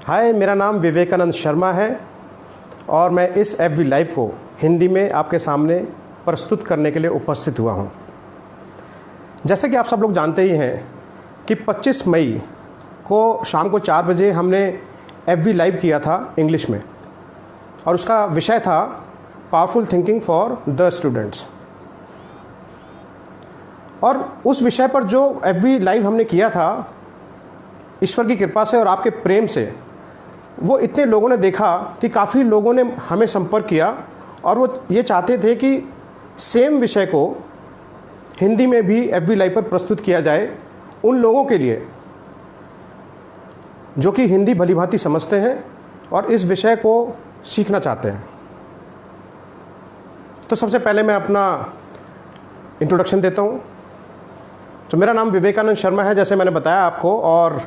हाय, मेरा नाम विवेकानंद शर्मा है और मैं इस एफवी लाइव को हिंदी में आपके सामने प्रस्तुत करने के लिए उपस्थित हुआ हूँ। जैसे कि आप सब लोग जानते ही हैं कि 25 मई को शाम को 4 बजे हमने एफवी लाइव किया था इंग्लिश में, और उसका विषय था powerful thinking for the students. और उस विषय पर जो एफवी लाइव हमने किया था, ईश्वर की कृपा से और आपके प्रेम से वो इतने लोगों ने देखा कि काफ़ी लोगों ने हमें संपर्क किया और वो ये चाहते थे कि सेम विषय को हिंदी में भी एफवी लाइव पर प्रस्तुत किया जाए उन लोगों के लिए जो कि हिंदी भलीभांति समझते हैं और इस विषय को सीखना चाहते हैं। तो सबसे पहले मैं अपना इंट्रोडक्शन देता हूँ। तो मेरा नाम विवेकानंद शर्मा है, जैसे मैंने बताया आपको, और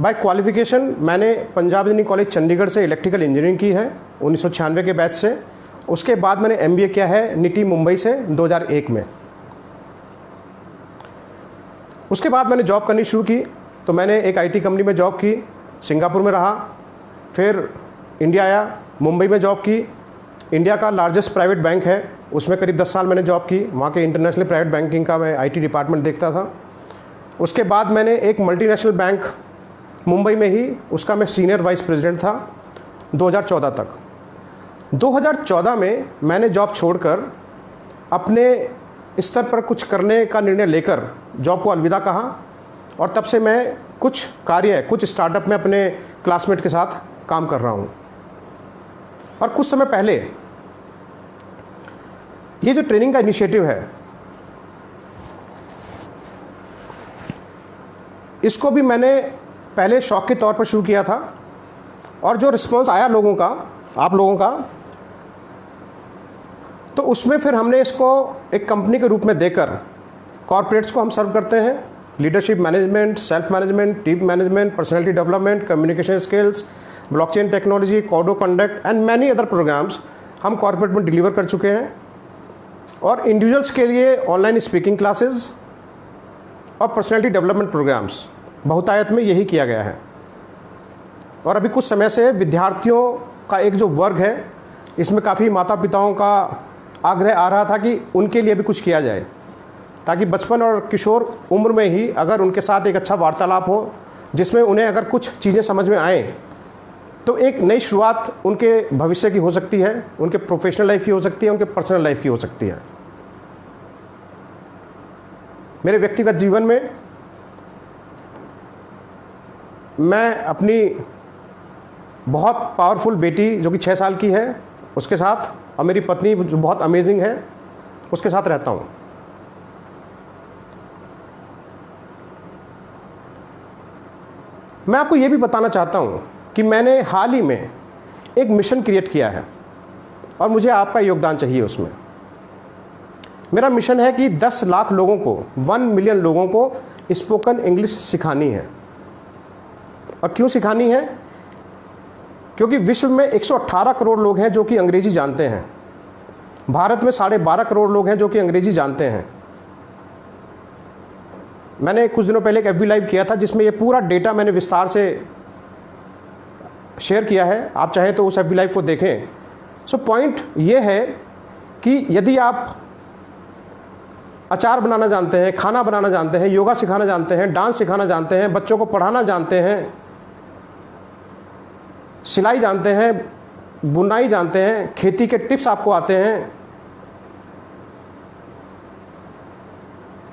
बाय क्वालिफ़िकेशन मैंने पंजाब इंजीनियरिंग कॉलेज चंडीगढ़ से इलेक्ट्रिकल इंजीनियरिंग की है 1996 के बैच से। उसके बाद मैंने एमबीए किया है निटी मुंबई से 2001 में। उसके बाद मैंने जॉब करनी शुरू की। तो मैंने एक आईटी कंपनी में जॉब की, सिंगापुर में रहा, फिर इंडिया आया, मुंबई में जॉब की। इंडिया का लार्जेस्ट प्राइवेट बैंक है, उसमें करीब 10 साल मैंने जॉब की। वहाँ के इंटरनेशनल प्राइवेट बैंकिंग का मैं आईटी डिपार्टमेंट देखता था। उसके बाद मैंने एक मल्टीनेशनल बैंक मुंबई में ही, उसका मैं सीनियर वाइस प्रेसिडेंट था 2014 तक। 2014 में मैंने जॉब छोड़कर अपने स्तर पर कुछ करने का निर्णय लेकर जॉब को अलविदा कहा, और तब से मैं कुछ स्टार्टअप में अपने क्लासमेट के साथ काम कर रहा हूँ। और कुछ समय पहले ये जो ट्रेनिंग का इनिशिएटिव है, इसको भी मैंने पहले शौक के तौर पर शुरू किया था, और जो रिस्पांस आया आप लोगों का, तो उसमें फिर हमने इसको एक कंपनी के रूप में देकर कॉर्पोरेट्स को हम सर्व करते हैं। Leadership management, self management, team management, personality development, communication skills, blockchain technology, code of conduct and many other programs हम कॉर्पोरेट में डिलीवर कर चुके हैं। और इंडिविजुअल्स के लिए ऑनलाइन स्पीकिंग क्लासेस और पर्सनैलिटी डेवलपमेंट प्रोग्राम्स बहुतायत में यही किया गया है। और अभी कुछ समय से विद्यार्थियों का एक जो वर्ग है, इसमें काफ़ी माता पिताओं का आग्रह आ रहा था कि उनके लिए भी कुछ किया जाए, ताकि बचपन और किशोर उम्र में ही अगर उनके साथ एक अच्छा वार्तालाप हो, जिसमें उन्हें अगर कुछ चीज़ें समझ में आएँ, तो एक नई शुरुआत उनके भविष्य की हो सकती है, उनके प्रोफेशनल लाइफ की हो सकती है, उनके पर्सनल लाइफ की हो सकती है। मेरे व्यक्तिगत जीवन में मैं अपनी बहुत पावरफुल बेटी जो कि 6 साल की है उसके साथ, और मेरी पत्नी जो बहुत अमेजिंग है, उसके साथ रहता हूँ। मैं आपको ये भी बताना चाहता हूँ कि मैंने हाल ही में एक मिशन क्रिएट किया है और मुझे आपका योगदान चाहिए उसमें। मेरा मिशन है कि 10 लाख लोगों को, 1 मिलियन लोगों को स्पोकन इंग्लिश सिखानी है। और क्यों सिखानी है? क्योंकि विश्व में 118 करोड़ लोग हैं जो कि अंग्रेजी जानते हैं। भारत में 12.5 करोड़ लोग हैं जो कि अंग्रेजी जानते हैं। मैंने कुछ दिनों पहले एक एफवी लाइव किया था जिसमें ये पूरा डेटा मैंने विस्तार से शेयर किया है। आप चाहे तो उस एफवी लाइव को देखें। सो पॉइंट ये है कि यदि आप अचार बनाना जानते हैं, खाना बनाना जानते हैं, योगा सिखाना जानते हैं, डांस सिखाना जानते हैं, बच्चों को पढ़ाना जानते हैं, सिलाई जानते हैं, बुनाई जानते हैं, खेती के टिप्स आपको आते हैं,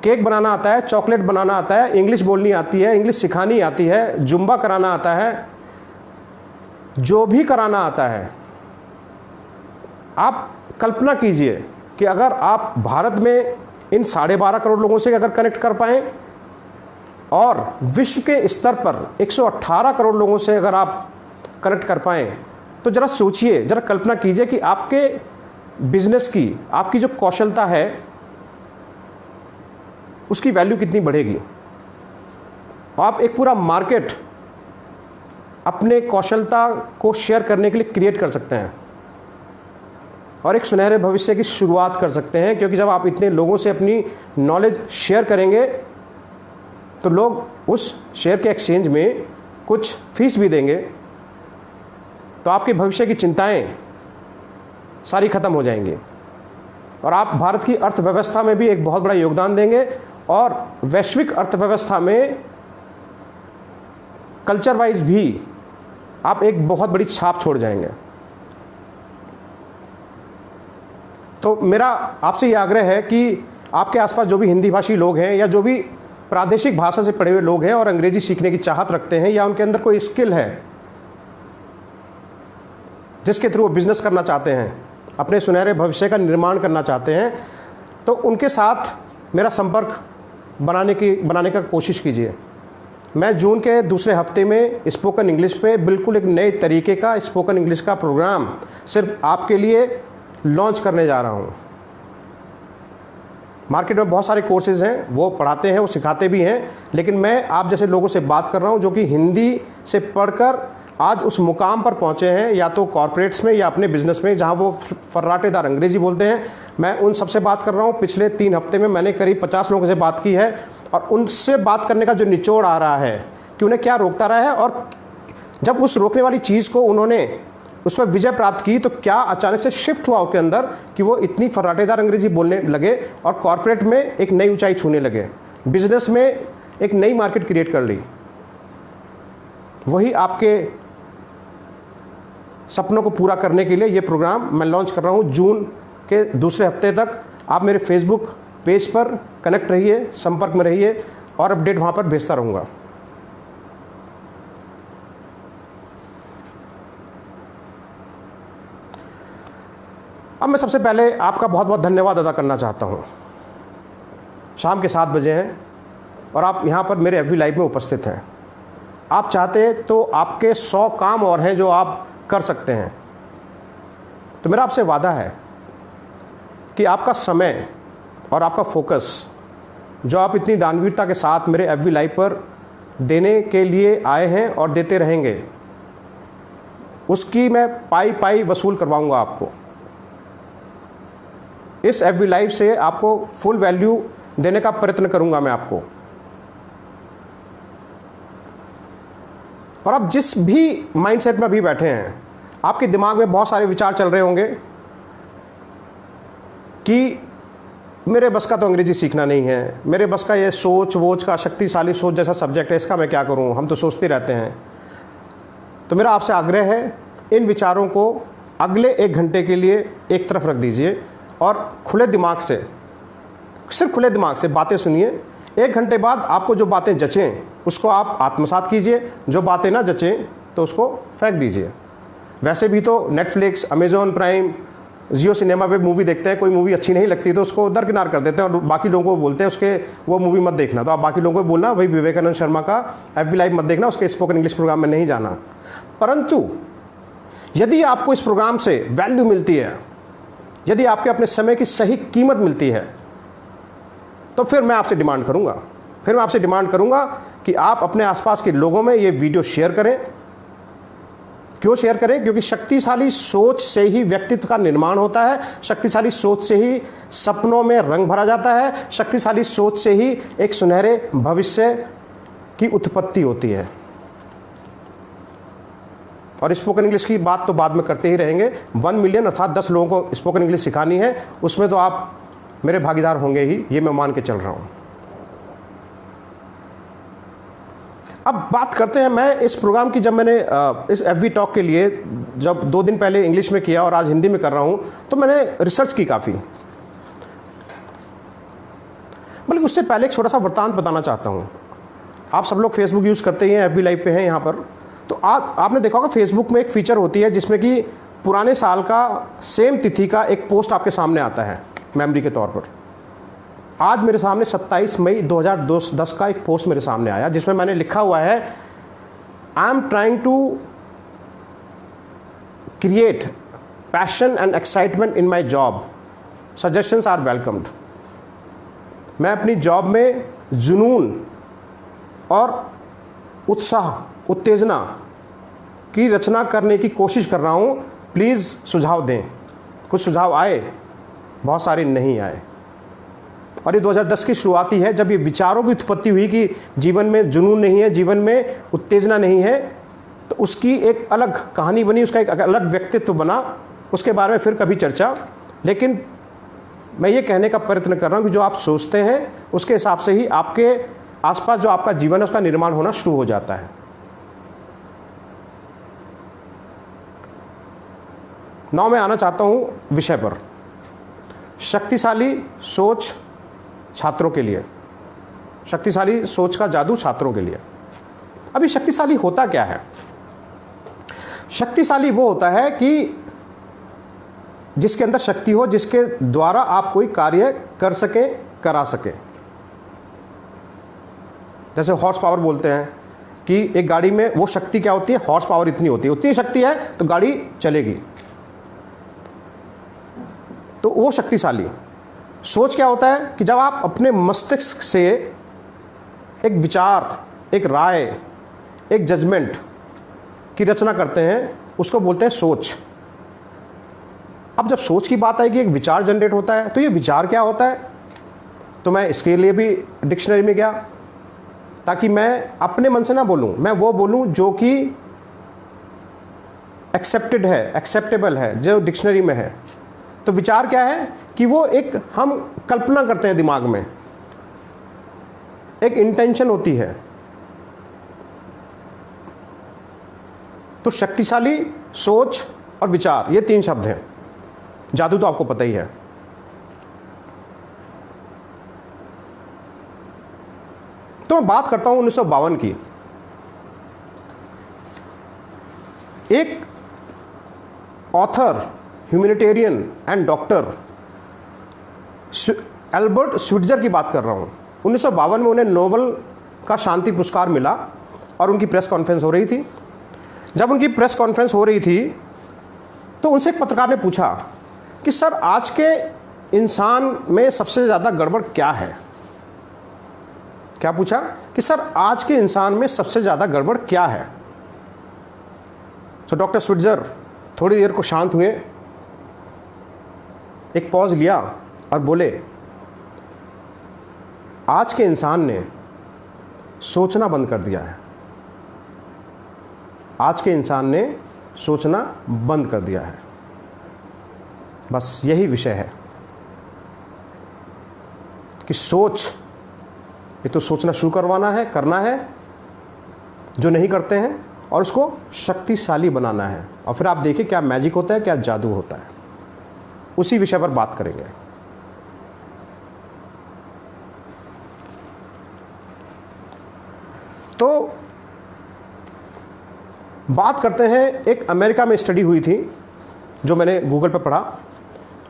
केक बनाना आता है, चॉकलेट बनाना आता है, इंग्लिश बोलनी आती है, इंग्लिश सिखानी आती है, जुम्बा कराना आता है, जो भी कराना आता है, आप कल्पना कीजिए कि अगर आप भारत में इन 12.5 करोड़ लोगों से अगर कनेक्ट कर पाएँ और विश्व के स्तर पर 118 करोड़ लोगों से अगर आप कनेक्ट कर पाएँ, तो ज़रा सोचिए, ज़रा कल्पना कीजिए कि आपके बिजनेस की, आपकी जो कौशलता है, उसकी वैल्यू कितनी बढ़ेगी। आप एक पूरा मार्केट अपने कौशलता को शेयर करने के लिए क्रिएट कर सकते हैं और एक सुनहरे भविष्य की शुरुआत कर सकते हैं। क्योंकि जब आप इतने लोगों से अपनी नॉलेज शेयर करेंगे तो लोग उस शेयर के एक्सचेंज में कुछ फीस भी देंगे तो आपके भविष्य की चिंताएं सारी खत्म हो जाएंगी और आप भारत की अर्थव्यवस्था में भी एक बहुत बड़ा योगदान देंगे और वैश्विक अर्थव्यवस्था में कल्चर वाइज भी आप एक बहुत बड़ी छाप छोड़ जाएंगे। तो मेरा आपसे ये आग्रह है कि आपके आसपास जो भी हिंदी भाषी लोग हैं या जो भी प्रादेशिक भाषा से पढ़े हुए लोग हैं और अंग्रेजी सीखने की चाहत रखते हैं या उनके अंदर कोई स्किल है जिसके थ्रू वो बिजनेस करना चाहते हैं, अपने सुनहरे भविष्य का निर्माण करना चाहते हैं, तो उनके साथ मेरा संपर्क बनाने का कोशिश कीजिए। मैं जून के दूसरे हफ्ते में स्पोकन इंग्लिश पे बिल्कुल एक नए तरीके का स्पोकन इंग्लिश का प्रोग्राम सिर्फ आपके लिए लॉन्च करने जा रहा हूँ। मार्केट में बहुत सारे कोर्सेज हैं, वो पढ़ाते हैं, वो सिखाते भी हैं, लेकिन मैं आप जैसे लोगों से बात कर रहा हूँ जो कि हिंदी से पढ़कर आज उस मुकाम पर पहुँचे हैं, या तो कॉर्पोरेट्स में या अपने बिजनेस में जहाँ वो फर्राटेदार अंग्रेजी बोलते हैं। मैं उन सबसे बात कर रहा हूँ। पिछले 3 हफ्ते में मैंने करीब 50 लोगों से बात की है और उनसे बात करने का जो निचोड़ आ रहा है कि उन्हें क्या रोकता रहा है, और जब उस रोकने वाली चीज़ को उन्होंने उस पर विजय प्राप्त की तो क्या अचानक से शिफ्ट हुआ उसके अंदर कि वो इतनी फर्राटेदार अंग्रेजी बोलने लगे और कॉर्पोरेट में एक नई ऊंचाई छूने लगे, बिजनेस में एक नई मार्केट क्रिएट कर ली। वही आपके सपनों को पूरा करने के लिए ये प्रोग्राम मैं लॉन्च कर रहा हूँ जून के दूसरे हफ्ते तक। आप मेरे फेसबुक पेज पर कनेक्ट रहिए, संपर्क में रहिए और अपडेट वहाँ पर भेजता रहूँगा। अब मैं सबसे पहले आपका बहुत बहुत धन्यवाद अदा करना चाहता हूँ। शाम के 7 बजे हैं और आप यहाँ पर मेरे FB लाइव में उपस्थित हैं। आप चाहते तो आपके 100 काम और हैं जो आप कर सकते हैं। तो मेरा आपसे वादा है कि आपका समय और आपका फोकस जो आप इतनी दानवीरता के साथ मेरे FB लाइव पर देने के लिए आए हैं और देते रहेंगे, उसकी मैं पाई वसूल करवाऊंगा आपको। इस FB लाइव से आपको फुल वैल्यू देने का प्रयत्न करूंगा मैं आपको। और आप जिस भी माइंडसेट में अभी बैठे हैं, आपके दिमाग में बहुत सारे विचार चल रहे होंगे कि मेरे बस का तो अंग्रेजी सीखना नहीं है, मेरे बस का ये सोच वोच का शक्तिशाली सोच जैसा सब्जेक्ट है, इसका मैं क्या करूं, हम तो सोचते रहते हैं। तो मेरा आपसे आग्रह है, इन विचारों को अगले 1 घंटे के लिए एक तरफ रख दीजिए और खुले दिमाग से, सिर्फ खुले दिमाग से बातें सुनिए। 1 घंटे बाद आपको जो बातें जचें उसको आप आत्मसात कीजिए, जो बातें ना जचें तो उसको फेंक दीजिए। वैसे भी तो नेटफ्लिक्स, अमेजॉन प्राइम, जियो सिनेमा पे मूवी देखते हैं, कोई मूवी अच्छी नहीं लगती तो उसको दरकिनार कर देते हैं और बाकी लोगों को बोलते हैं उसके वो मूवी मत देखना। तो आप बाकी लोगों को बोलना भाई विवेकानंद शर्मा का FB लाइव मत देखना, उसके स्पोकन इंग्लिश प्रोग्राम में नहीं जाना। परंतु यदि आपको इस प्रोग्राम से वैल्यू मिलती है, यदि आपके अपने समय की सही कीमत मिलती है, तो फिर मैं आपसे डिमांड करूंगा कि आप अपने आसपास के लोगों में ये वीडियो शेयर करें। क्यों शेयर करें? क्योंकि शक्तिशाली सोच से ही व्यक्तित्व का निर्माण होता है, शक्तिशाली सोच से ही सपनों में रंग भरा जाता है, शक्तिशाली सोच से ही एक सुनहरे भविष्य की उत्पत्ति होती है। और स्पोकन इंग्लिश की बात तो बाद में करते ही रहेंगे। 1 मिलियन अर्थात 10 लोगों को स्पोकन इंग्लिश सिखानी है, उसमें तो आप मेरे भागीदार होंगे ही, ये मैं मान के चल रहा हूँ। अब बात करते हैं, मैं इस प्रोग्राम की जब मैंने इस FB टॉक के लिए जब 2 दिन पहले इंग्लिश में किया और आज हिंदी में कर रहा हूँ, तो मैंने रिसर्च की काफ़ी। बल्कि उससे पहले एक छोटा सा वृत्तांत बताना चाहता हूँ। आप सब लोग फेसबुक यूज़ करते ही हैं, FB लाइव पे हैं यहाँ पर, तो आपने देखा होगा फेसबुक में एक फीचर होती है जिसमें कि पुराने साल का सेम तिथि का एक पोस्ट आपके सामने आता है मेमोरी के तौर पर। आज मेरे सामने 27 मई 2010 का एक पोस्ट मेरे सामने आया जिसमें मैंने लिखा हुआ है, I am trying to create passion and excitement in my job, suggestions are welcomed. मैं अपनी जॉब में जुनून और उत्साह, उत्तेजना की रचना करने की कोशिश कर रहा हूँ, प्लीज़ सुझाव दें। कुछ सुझाव आए, बहुत सारे नहीं आए। और ये 2010 की शुरुआती है जब ये विचारों की उत्पत्ति हुई कि जीवन में जुनून नहीं है, जीवन में उत्तेजना नहीं है, तो उसकी एक अलग कहानी बनी, उसका एक अलग व्यक्तित्व बना, उसके बारे में फिर कभी चर्चा। लेकिन मैं ये कहने का प्रयत्न कर रहा हूँ कि जो आप सोचते हैं उसके हिसाब से ही आपके आसपास जो आपका जीवन है उसका निर्माण होना शुरू हो जाता है। नाउ मैं आना चाहता हूँ विषय पर, शक्तिशाली सोच छात्रों के लिए, शक्तिशाली सोच का जादू छात्रों के लिए। अभी शक्तिशाली होता क्या है? शक्तिशाली वो होता है कि जिसके अंदर शक्ति हो, जिसके द्वारा आप कोई कार्य कर सके, करा सके। जैसे हॉर्स पावर बोलते हैं कि एक गाड़ी में वो शक्ति क्या होती है, हॉर्स पावर इतनी होती है, उतनी शक्ति है तो गाड़ी चलेगी, तो वो शक्तिशाली। सोच क्या होता है कि जब आप अपने मस्तिष्क से एक विचार, एक राय, एक जजमेंट की रचना करते हैं, उसको बोलते हैं सोच। अब जब सोच की बात आएगी, एक विचार जनरेट होता है, तो ये विचार क्या होता है? तो मैं इसके लिए भी डिक्शनरी में गया ताकि मैं अपने मन से ना बोलूं, मैं वो बोलूं जो कि एक्सेप्टेड है, एक्सेप्टेबल है, जो डिक्शनरी में है। तो विचार क्या है कि वो एक हम कल्पना करते हैं दिमाग में, एक इंटेंशन होती है। तो शक्तिशाली सोच और विचार, ये 3 शब्द हैं। जादू तो आपको पता ही है। तो मैं बात करता हूं 1952 की। एक author, humanitarian and doctor Albert Schweitzer की बात कर रहा हूं। 1952 में उन्हें नोबेल का शांति पुरस्कार मिला और उनकी प्रेस कॉन्फ्रेंस हो रही थी। जब उनकी प्रेस कॉन्फ्रेंस हो रही थी तो उनसे एक पत्रकार ने पूछा कि सर, आज के इंसान में सबसे ज़्यादा गड़बड़ क्या है? क्या पूछा कि सर, आज के इंसान में सबसे ज़्यादा गड़बड़ क्या है? तो डॉक्टर स्विट्जर थोड़ी देर को शांत हुए, एक पॉज लिया और बोले, आज के इंसान ने सोचना बंद कर दिया है। आज के इंसान ने सोचना बंद कर दिया है। बस यही विषय है कि सोच, ये तो सोचना शुरू करवाना है, करना है जो नहीं करते हैं, और उसको शक्तिशाली बनाना है। और फिर आप देखिए क्या मैजिक होता है, क्या जादू होता है। उसी विषय पर बात करेंगे। तो बात करते हैं, एक अमेरिका में स्टडी हुई थी जो मैंने गूगल पर पढ़ा,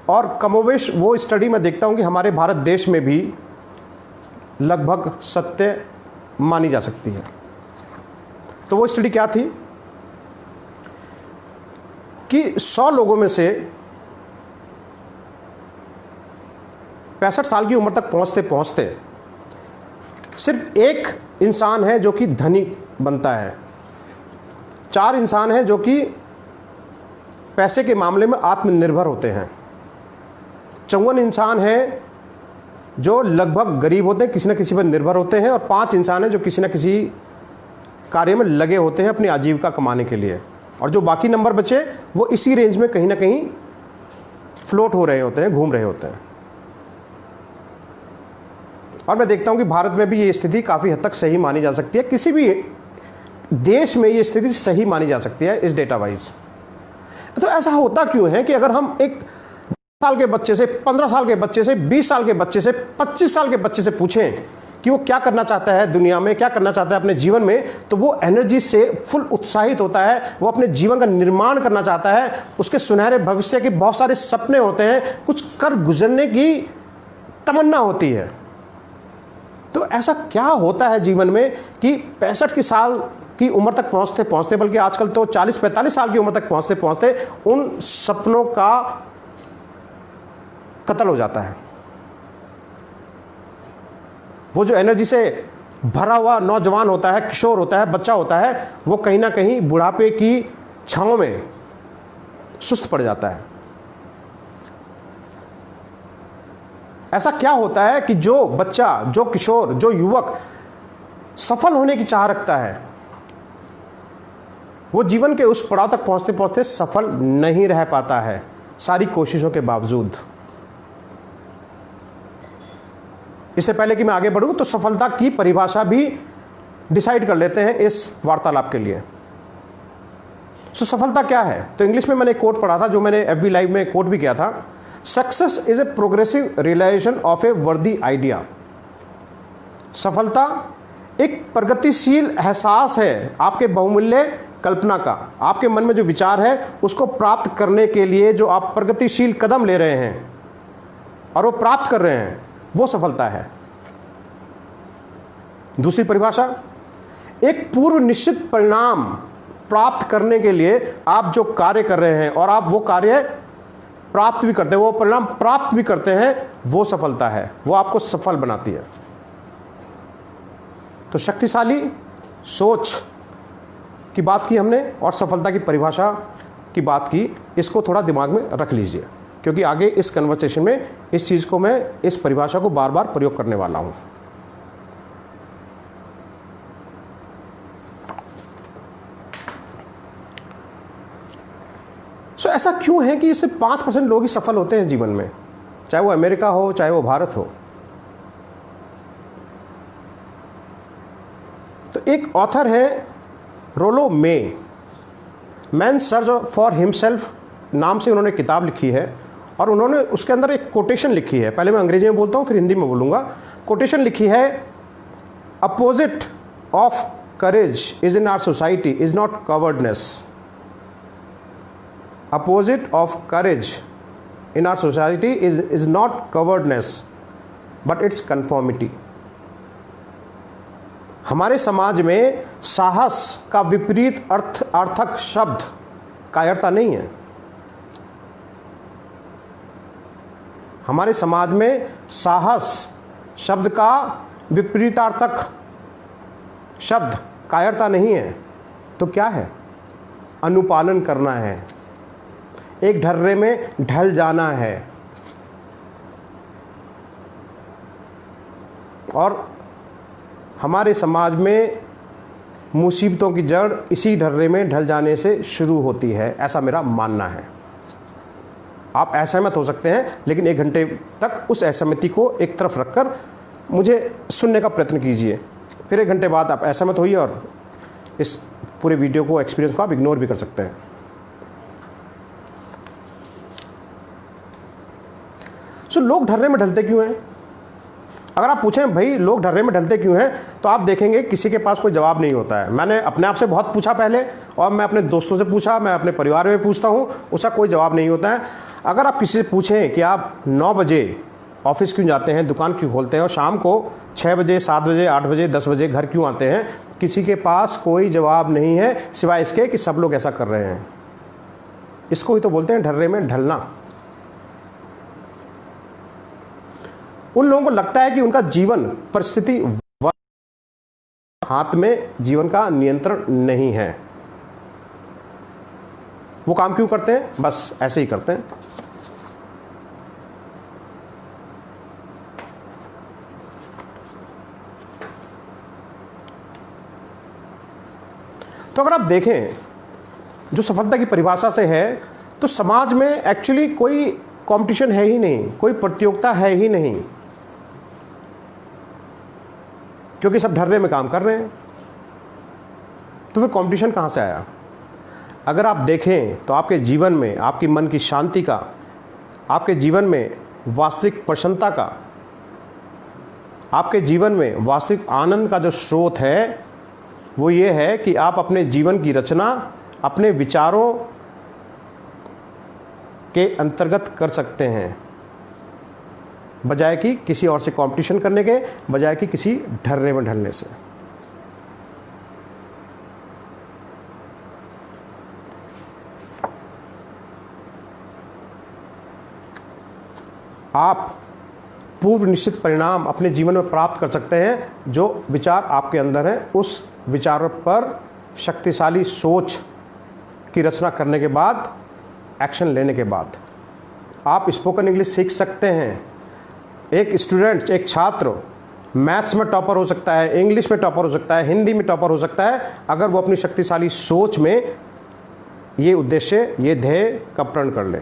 और कमोवेश वो स्टडी मैं देखता हूं कि हमारे भारत देश में भी लगभग सत्य मानी जा सकती है। तो वो स्टडी क्या थी कि 100 लोगों में से 65 साल की उम्र तक पहुंचते पहुंचते सिर्फ एक इंसान है जो कि धनी बनता है, 4 इंसान हैं जो कि पैसे के मामले में आत्मनिर्भर होते हैं, 54 इंसान हैं जो लगभग गरीब होते हैं, किसी न किसी पर निर्भर होते हैं, और 5 इंसान हैं जो किसी न किसी कार्य में लगे होते हैं अपनी आजीविका कमाने के लिए। और जो बाकी नंबर बचे वो इसी रेंज में कहीं ना कहीं फ्लोट हो रहे होते हैं, घूम रहे होते हैं। और मैं देखता हूं कि भारत में भी ये स्थिति काफ़ी हद तक सही मानी जा सकती है, किसी भी देश में ये स्थिति सही मानी जा सकती है इस डेटा वाइज। तो ऐसा होता क्यों है कि अगर हम एक साल के बच्चे से, 15 साल के बच्चे से, 20 साल के बच्चे से, 25 साल के बच्चे से पूछें कि वो क्या करना चाहता है दुनिया में, क्या करना चाहता है अपने जीवन में, तो वो एनर्जी से फुल उत्साहित होता है, वो अपने जीवन का निर्माण करना चाहता है, उसके सुनहरे भविष्य के बहुत सारे सपने होते हैं, कुछ कर गुजरने की तमन्ना होती है। तो ऐसा क्या होता है जीवन में कि 65 की साल की उम्र तक पहुंचते पहुंचते, बल्कि आजकल तो 40-45 साल की उम्र तक पहुंचते पहुंचते उन सपनों का कत्ल हो जाता है। वो जो एनर्जी से भरा हुआ नौजवान होता है, किशोर होता है, बच्चा होता है, वो कहीं ना कहीं बुढ़ापे की छांव में सुस्त पड़ जाता है। ऐसा क्या होता है कि जो बच्चा, जो किशोर, जो युवक सफल होने की चाह रखता है, वो जीवन के उस पड़ाव तक पहुंचते पहुंचते सफल नहीं रह पाता है, सारी कोशिशों के बावजूद। इससे पहले कि मैं आगे बढ़ूं तो सफलता की परिभाषा भी डिसाइड कर लेते हैं इस वार्तालाप के लिए। सो सफलता क्या है? तो इंग्लिश में मैंने एक कोट पढ़ा था जो मैंने FB लाइव में कोट भी किया था। Success is a progressive realisation of a worthy idea. सफलता एक प्रगतिशील एहसास है आपके बहुमूल्य कल्पना का। आपके मन में जो विचार है उसको प्राप्त करने के लिए जो आप प्रगतिशील कदम ले रहे हैं और वो प्राप्त कर रहे हैं, वो सफलता है। दूसरी परिभाषा, एक पूर्व निश्चित परिणाम प्राप्त करने के लिए आप जो कार्य कर रहे हैं और आप वो कार्य प्राप्त भी करते हैं, वो परिणाम प्राप्त भी करते हैं, वो सफलता है, वो आपको सफल बनाती है। तो शक्तिशाली सोच की बात की हमने और सफलता की परिभाषा की बात की। इसको थोड़ा दिमाग में रख लीजिए, क्योंकि आगे इस कन्वर्सेशन में इस चीज़ को मैं, इस परिभाषा को बार बार प्रयोग करने वाला हूं। ऐसा क्यों है कि सिर्फ 5% लोग ही सफल होते हैं जीवन में, चाहे वो अमेरिका हो चाहे वो भारत हो? तो एक ऑथर है रोलो मे, मैन सर्च फॉर हिमसेल्फ नाम से उन्होंने किताब लिखी है और उन्होंने उसके अंदर एक कोटेशन लिखी है। पहले मैं अंग्रेजी में बोलता हूँ फिर हिंदी में बोलूँगा। कोटेशन लिखी है, opposite of courage is in our society is not cowardness. Opposite of courage in our society is not cowardness, but it's conformity. हमारे समाज में साहस का विपरीत अर्थक शब्द कायरता नहीं है। हमारे समाज में साहस शब्द का विपरीतार्थक शब्द कायरता नहीं है। तो क्या है? अनुपालन करना है, एक ढर्रे में ढल जाना है। और हमारे समाज में मुसीबतों की जड़ इसी ढर्रे में ढल जाने से शुरू होती है, ऐसा मेरा मानना है। आप असहमत हो सकते हैं, लेकिन 1 घंटे तक उस असहमति को एक तरफ रखकर मुझे सुनने का प्रयत्न कीजिए। फिर 1 घंटे बाद आप असहमत होइए और इस पूरे वीडियो को, एक्सपीरियंस को आप इग्नोर भी कर सकते हैं। लोग ढर्रे में ढलते क्यों हैं? अगर आप पूछें भाई लोग ढर्रे में ढलते क्यों हैं, तो आप देखेंगे किसी के पास कोई जवाब नहीं होता है। मैंने अपने आप से बहुत पूछा पहले, और मैं अपने दोस्तों से पूछा, मैं अपने परिवार में पूछता हूँ, उसका कोई जवाब नहीं होता है। अगर आप किसी से पूछें कि आप 9 बजे ऑफिस क्यों जाते हैं, दुकान क्यों खोलते हैं और शाम को 6 बजे, 7 बजे, 8 बजे, 10 बजे घर क्यों आते हैं, किसी के पास कोई जवाब नहीं है सिवाय इसके कि सब लोग ऐसा कर रहे हैं। इसको ही तो बोलते हैं ढर्रे में ढलना। उन लोगों को लगता है कि उनका जीवन परिस्थिति हाथ में जीवन का नियंत्रण नहीं है। वो काम क्यों करते हैं? बस ऐसे ही करते हैं। तो अगर आप देखें जो सफलता की परिभाषा से है, तो समाज में एक्चुअली कोई कंपटीशन है ही नहीं, कोई प्रतियोगिता है ही नहीं, क्योंकि सब ढर्रे में काम कर रहे हैं। तो फिर कंपटीशन कहाँ से आया? अगर आप देखें तो आपके जीवन में आपकी मन की शांति का, आपके जीवन में वास्तविक प्रसन्नता का, आपके जीवन में वास्तविक आनंद का जो स्रोत है वो ये है कि आप अपने जीवन की रचना अपने विचारों के अंतर्गत कर सकते हैं, बजाय कि किसी और से कंपटीशन करने के, बजाय कि किसी ढर्रे में ढलने से। आप पूर्व निश्चित परिणाम अपने जीवन में प्राप्त कर सकते हैं जो विचार आपके अंदर है। उस विचारों पर शक्तिशाली सोच की रचना करने के बाद, एक्शन लेने के बाद आप स्पोकन इंग्लिश सीख सकते हैं। एक स्टूडेंट, एक छात्र मैथ्स में टॉपर हो सकता है, इंग्लिश में टॉपर हो सकता है, हिंदी में टॉपर हो सकता है, अगर वो अपनी शक्तिशाली सोच में ये उद्देश्य, ये ध्येय का प्रण कर ले।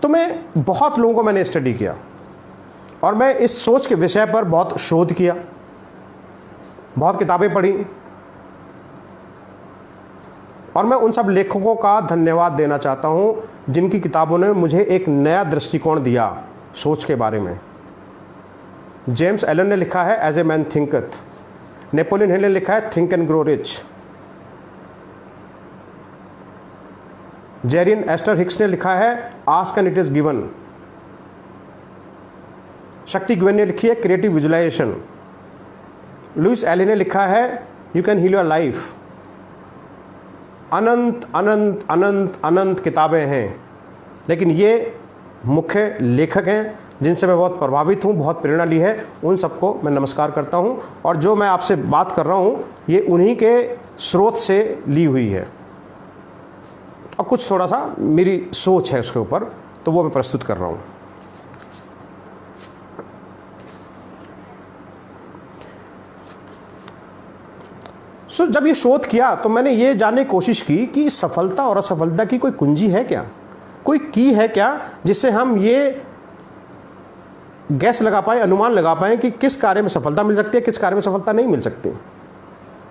तो मैं बहुत लोगों को मैंने स्टडी किया और मैं इस सोच के विषय पर बहुत शोध किया, बहुत किताबें पढ़ी, और मैं उन सब लेखकों का धन्यवाद देना चाहता हूं जिनकी किताबों ने मुझे एक नया दृष्टिकोण दिया सोच के बारे में। जेम्स एलन ने लिखा है as a man thinketh, Napoleon Hill ने लिखा है think and grow rich, Jerry and Esther Hicks ने लिखा है ask and it is given, Shakti Gawain ने लिखी है क्रिएटिव विजुअलाइजेशन, लुइस एली ने लिखा है you can heal your life. अनंत अनंत अनंत अनंत किताबें हैं, लेकिन ये मुख्य लेखक हैं जिनसे मैं बहुत प्रभावित हूँ, बहुत प्रेरणा ली है, उन सबको मैं नमस्कार करता हूँ। और जो मैं आपसे बात कर रहा हूँ ये उन्हीं के स्रोत से ली हुई है, और कुछ थोड़ा सा मेरी सोच है उसके ऊपर, तो वो मैं प्रस्तुत कर रहा हूँ। जब ये शोध किया तो मैंने ये जानने की कोशिश की कि सफलता और असफलता की कोई कुंजी है क्या, कोई की है क्या, जिससे हम ये गैस लगा पाए, अनुमान लगा पाए कि किस कार्य में सफलता मिल सकती है, किस कार्य में सफलता नहीं मिल सकती।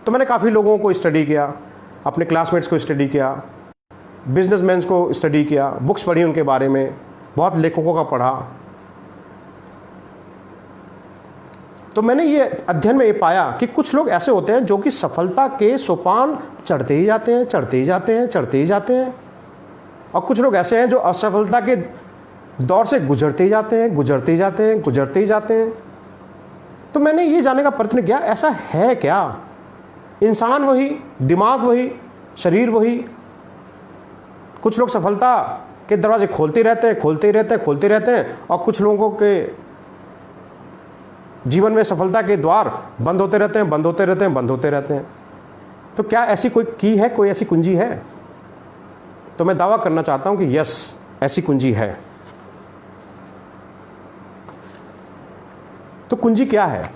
तो मैंने काफ़ी लोगों को स्टडी किया, अपने क्लासमेट्स को स्टडी किया, बिजनेसमैन को स्टडी किया, बुक्स पढ़ी उनके बारे में, बहुत लेखकों का पढ़ा। तो मैंने ये अध्ययन में ये पाया कि कुछ लोग ऐसे होते हैं जो कि सफलता के सोपान चढ़ते ही जाते हैं, चढ़ते ही जाते हैं, चढ़ते ही जाते हैं, और कुछ लोग ऐसे हैं जो असफलता के दौर से गुजरते ही जाते हैं, गुजरते ही जाते हैं, गुजरते ही जाते हैं। तो मैंने ये जानने का प्रयत्न किया ऐसा है क्या, इंसान वही, दिमाग वही, शरीर वही। कुछ लोग सफलता के दरवाजे खोलते रहते हैं, खोलते ही रहते हैं, खोलते रहते हैं, और कुछ लोगों के जीवन में सफलता के द्वार बंद होते रहते हैं, बंद होते रहते हैं, बंद होते रहते हैं। तो क्या ऐसी कोई की है, कोई ऐसी कुंजी है? तो मैं दावा करना चाहता हूं कि यस, ऐसी कुंजी है। तो कुंजी क्या है?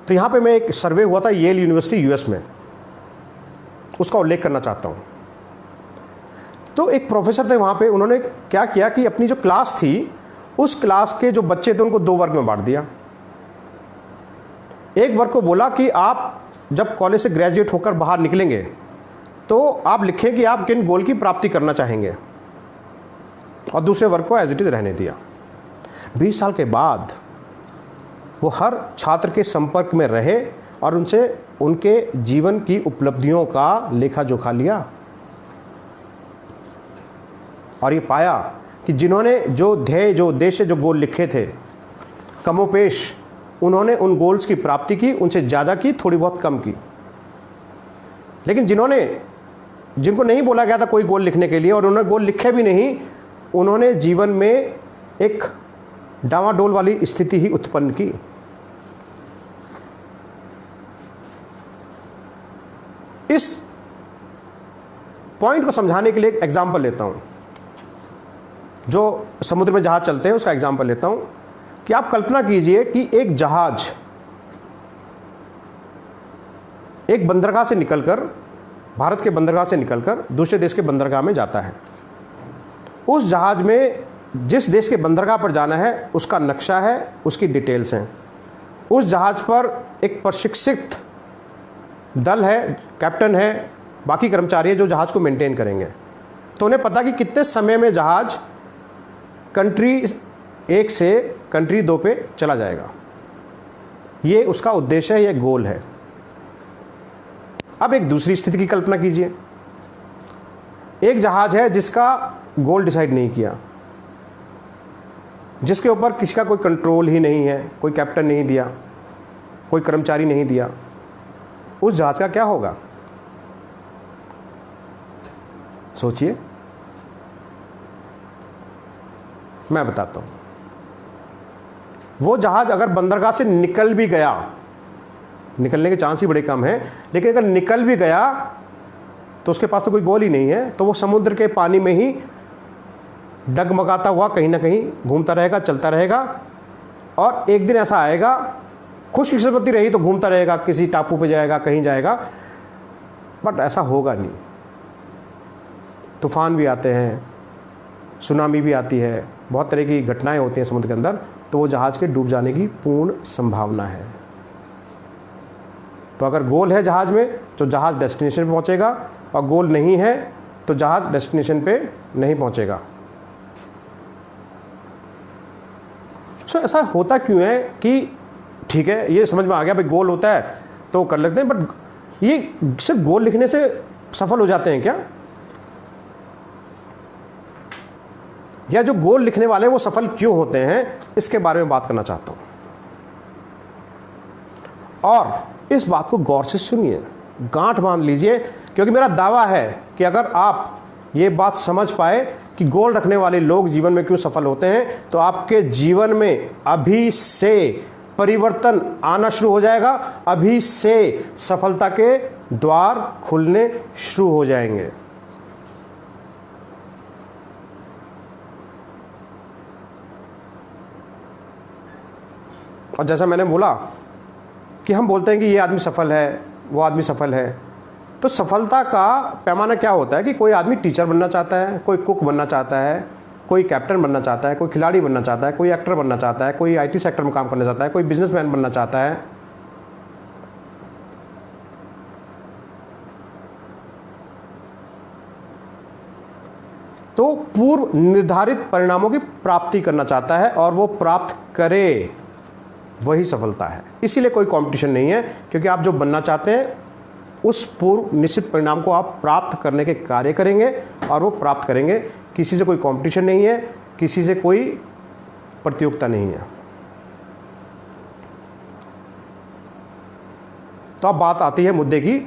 तो यहां पे मैं एक सर्वे हुआ था येल यूनिवर्सिटी यूएस में, उसका उल्लेख करना चाहता हूं। तो एक प्रोफेसर थे वहां पे, उन्होंने क्या किया कि अपनी जो क्लास थी उस क्लास के जो बच्चे थे उनको 2 वर्ग में बांट दिया। एक वर्ग को बोला कि आप जब कॉलेज से ग्रेजुएट होकर बाहर निकलेंगे तो आप लिखें कि आप किन गोल की प्राप्ति करना चाहेंगे, और दूसरे वर्ग को एज इट इज रहने दिया। 20 साल के बाद वो हर छात्र के संपर्क में रहे और उनसे उनके जीवन की उपलब्धियों का लेखा जोखा लिया, और ये पाया कि जिन्होंने जो ध्येय, जो उद्देश्य, जो गोल लिखे थे, कमोपेश उन्होंने उन गोल्स की प्राप्ति की, उनसे ज़्यादा की, थोड़ी बहुत कम की। लेकिन जिनको नहीं बोला गया था कोई गोल लिखने के लिए और उन्होंने गोल लिखे भी नहीं, उन्होंने जीवन में एक डावाडोल वाली स्थिति ही उत्पन्न की। इस पॉइंट को समझाने के लिए एक एग्जाम्पल लेता हूं, जो समुद्र में जहाज चलते हैं उसका एग्जाम्पल लेता हूं कि आप कल्पना कीजिए कि एक जहाज एक बंदरगाह से निकलकर, भारत के बंदरगाह से निकलकर दूसरे देश के बंदरगाह में जाता है। उस जहाज में जिस देश के बंदरगाह पर जाना है उसका नक्शा है, उसकी डिटेल्स हैं। उस जहाज पर एक प्रशिक्षित दल है, कैप्टन है, बाकी कर्मचारी है जो जहाज को मेंटेन करेंगे। तो उन्हें पता कि कितने समय में जहाज कंट्री 1 से कंट्री 2 पे चला जाएगा। ये उसका उद्देश्य है, ये गोल है। अब एक दूसरी स्थिति की कल्पना कीजिए, एक जहाज है जिसका गोल डिसाइड नहीं किया, जिसके ऊपर किसी का कोई कंट्रोल ही नहीं है, कोई कैप्टन नहीं दिया, कोई कर्मचारी नहीं दिया। उस जहाज का क्या होगा? सोचिए, मैं बताता हूं। वो जहाज अगर बंदरगाह से निकल भी गया, निकलने के चांस ही बड़े कम हैं, लेकिन अगर निकल भी गया तो उसके पास तो कोई गोल ही नहीं है, तो वो समुद्र के पानी में ही डगमगाता हुआ कहीं ना कहीं घूमता रहेगा, चलता रहेगा, और एक दिन ऐसा आएगा, खुशकिस्मती रही तो घूमता रहेगा, किसी टापू पे जाएगा, कहीं जाएगा, बट ऐसा होगा नहीं। तूफान भी आते हैं, सुनामी भी आती है, बहुत तरह की घटनाएं होती हैं समुद्र के अंदर, तो वो जहाज़ के डूब जाने की पूर्ण संभावना है। तो अगर गोल है जहाज़ में तो जहाज़ डेस्टिनेशन पे पहुंचेगा, और गोल नहीं है तो जहाज़ डेस्टिनेशन पे नहीं पहुंचेगा। सो ऐसा होता क्यों है कि ठीक है, ये समझ में आ गया भाई गोल होता है तो कर लेते हैं, बट ये सिर्फ गोल लिखने से सफल हो जाते हैं क्या? या जो गोल लिखने वाले वो सफल क्यों होते हैं, इसके बारे में बात करना चाहता हूं। और इस बात को गौर से सुनिए, गांठ बांध लीजिए, क्योंकि मेरा दावा है कि अगर आप ये बात समझ पाए कि गोल रखने वाले लोग जीवन में क्यों सफल होते हैं, तो आपके जीवन में अभी से परिवर्तन आना शुरू हो जाएगा, अभी से सफलता के द्वार खुलने शुरू हो जाएंगे। और जैसा मैंने बोला कि हम बोलते हैं कि ये आदमी सफल है, वो आदमी सफल है, तो सफलता का पैमाना क्या होता है कि कोई आदमी टीचर बनना चाहता है, कोई कुक बनना चाहता है, कोई कैप्टन बनना चाहता है, कोई खिलाड़ी बनना चाहता है, कोई एक्टर बनना चाहता है, कोई आईटी सेक्टर में काम करना चाहता है, कोई बिजनेसमैन बनना चाहता है। तो पूर्व निर्धारित परिणामों की प्राप्ति करना चाहता है, और वो प्राप्त करे, वही सफलता है। इसीलिए कोई कंपटीशन नहीं है, क्योंकि आप जो बनना चाहते हैं उस पूर्व निश्चित परिणाम को आप प्राप्त करने के कार्य करेंगे, और वो प्राप्त करेंगे। किसी से कोई कंपटीशन नहीं है, किसी से कोई प्रतियोगिता नहीं है। तो अब बात आती है मुद्दे की,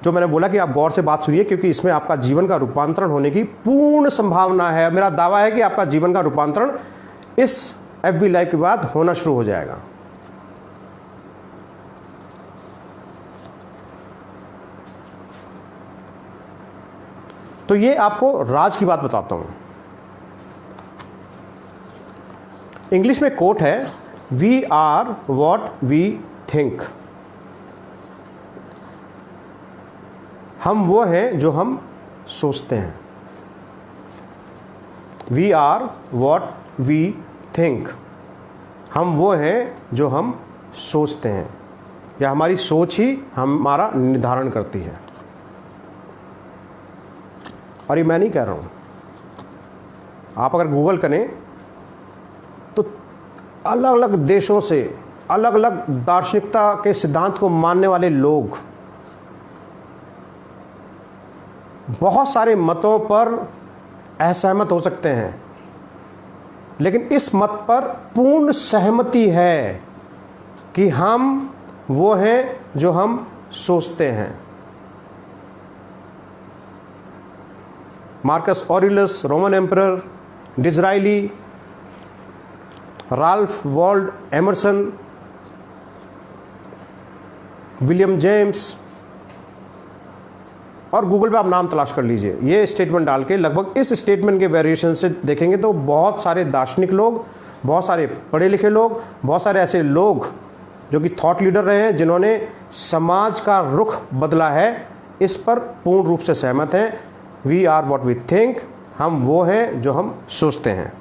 जो मैंने बोला कि आप गौर से बात सुनिए, क्योंकि इसमें आपका जीवन का रूपांतरण होने की पूर्ण संभावना है। मेरा दावा है कि आपका जीवन का रूपांतरण इस FB लाइव के बाद होना शुरू हो जाएगा। तो ये आपको राज की बात बताता हूं। इंग्लिश में कोट है, we are what we think. हम वो हैं जो हम सोचते हैं। We are what we think. हम वो हैं जो हम सोचते हैं, या हमारी सोच ही हमारा निर्धारण करती है। और ये मैं नहीं कह रहा हूं, आप अगर गूगल करें तो अलग अलग देशों से अलग अलग दार्शनिकता के सिद्धांत को मानने वाले लोग बहुत सारे मतों पर असहमत हो सकते हैं, लेकिन इस मत पर पूर्ण सहमति है कि हम वो हैं जो हम सोचते हैं। Marcus Aurelius, Roman emperor, Disraeli, Ralph Waldo Emerson, William James, और गूगल पे आप नाम तलाश कर लीजिए। ये स्टेटमेंट डाल के लगभग इस स्टेटमेंट के वेरिएशन से देखेंगे तो बहुत सारे दार्शनिक लोग, बहुत सारे पढ़े लिखे लोग, बहुत सारे ऐसे लोग जो कि थॉट लीडर रहे हैं, जिन्होंने समाज का रुख बदला है, इस पर पूर्ण रूप से सहमत हैं। We are what we think. हम वो हैं जो हम सोचते हैं।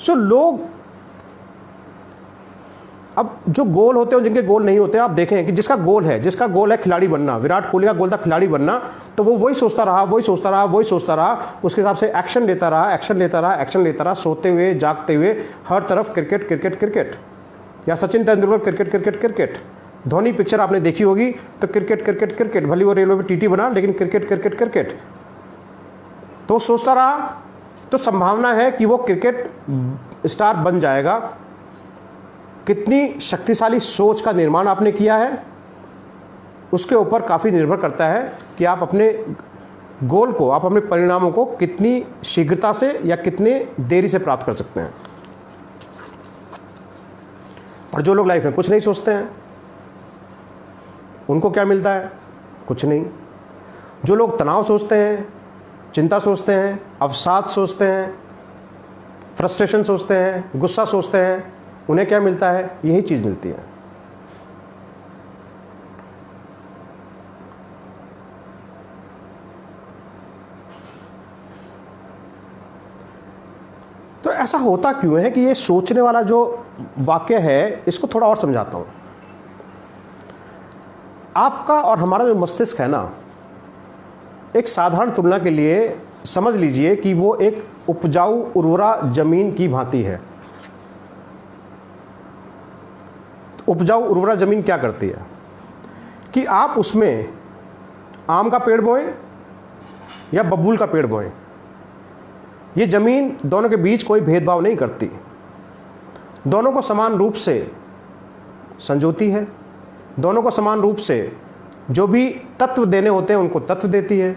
सो लोग, अब जो गोल होते हैं, जिनके गोल नहीं होते, आप देखें कि जिसका गोल है खिलाड़ी बनना, विराट कोहली का गोल था खिलाड़ी बनना, तो वो वही सोचता रहा, उसके हिसाब से एक्शन लेता रहा, सोते हुए जागते हुए हर तरफ क्रिकेट। या सचिन तेंदुलकर क्रिकेट। धोनी पिक्चर आपने देखी होगी तो क्रिकेट, भले वो रेलवे में टीटी बना, लेकिन क्रिकेट। तो सोचता रहा, तो संभावना है कि वो क्रिकेट स्टार बन जाएगा। कितनी शक्तिशाली सोच का निर्माण आपने किया है, उसके ऊपर काफ़ी निर्भर करता है कि आप अपने गोल को, आप अपने परिणामों को कितनी शीघ्रता से या कितने देरी से प्राप्त कर सकते हैं। और जो लोग लाइफ में कुछ नहीं सोचते हैं, उनको क्या मिलता है? कुछ नहीं। जो लोग तनाव सोचते हैं, चिंता सोचते हैं, अवसाद सोचते हैं, फ्रस्ट्रेशन सोचते हैं, गुस्सा सोचते हैं, उन्हें क्या मिलता है? यही चीज़ मिलती है। तो ऐसा होता क्यों है कि ये सोचने वाला जो वाक्य है, इसको थोड़ा और समझाता हूँ। आपका और हमारा जो मस्तिष्क है ना, एक साधारण तुलना के लिए समझ लीजिए कि वो एक उपजाऊ उर्वरा जमीन की भांति है। उपजाऊ उर्वरा जमीन क्या करती है कि आप उसमें आम का पेड़ बोएं या बबूल का पेड़ बोएं, ये ज़मीन दोनों के बीच कोई भेदभाव नहीं करती, दोनों को समान रूप से संजोती है, दोनों को समान रूप से जो भी तत्व देने होते हैं उनको तत्व देती है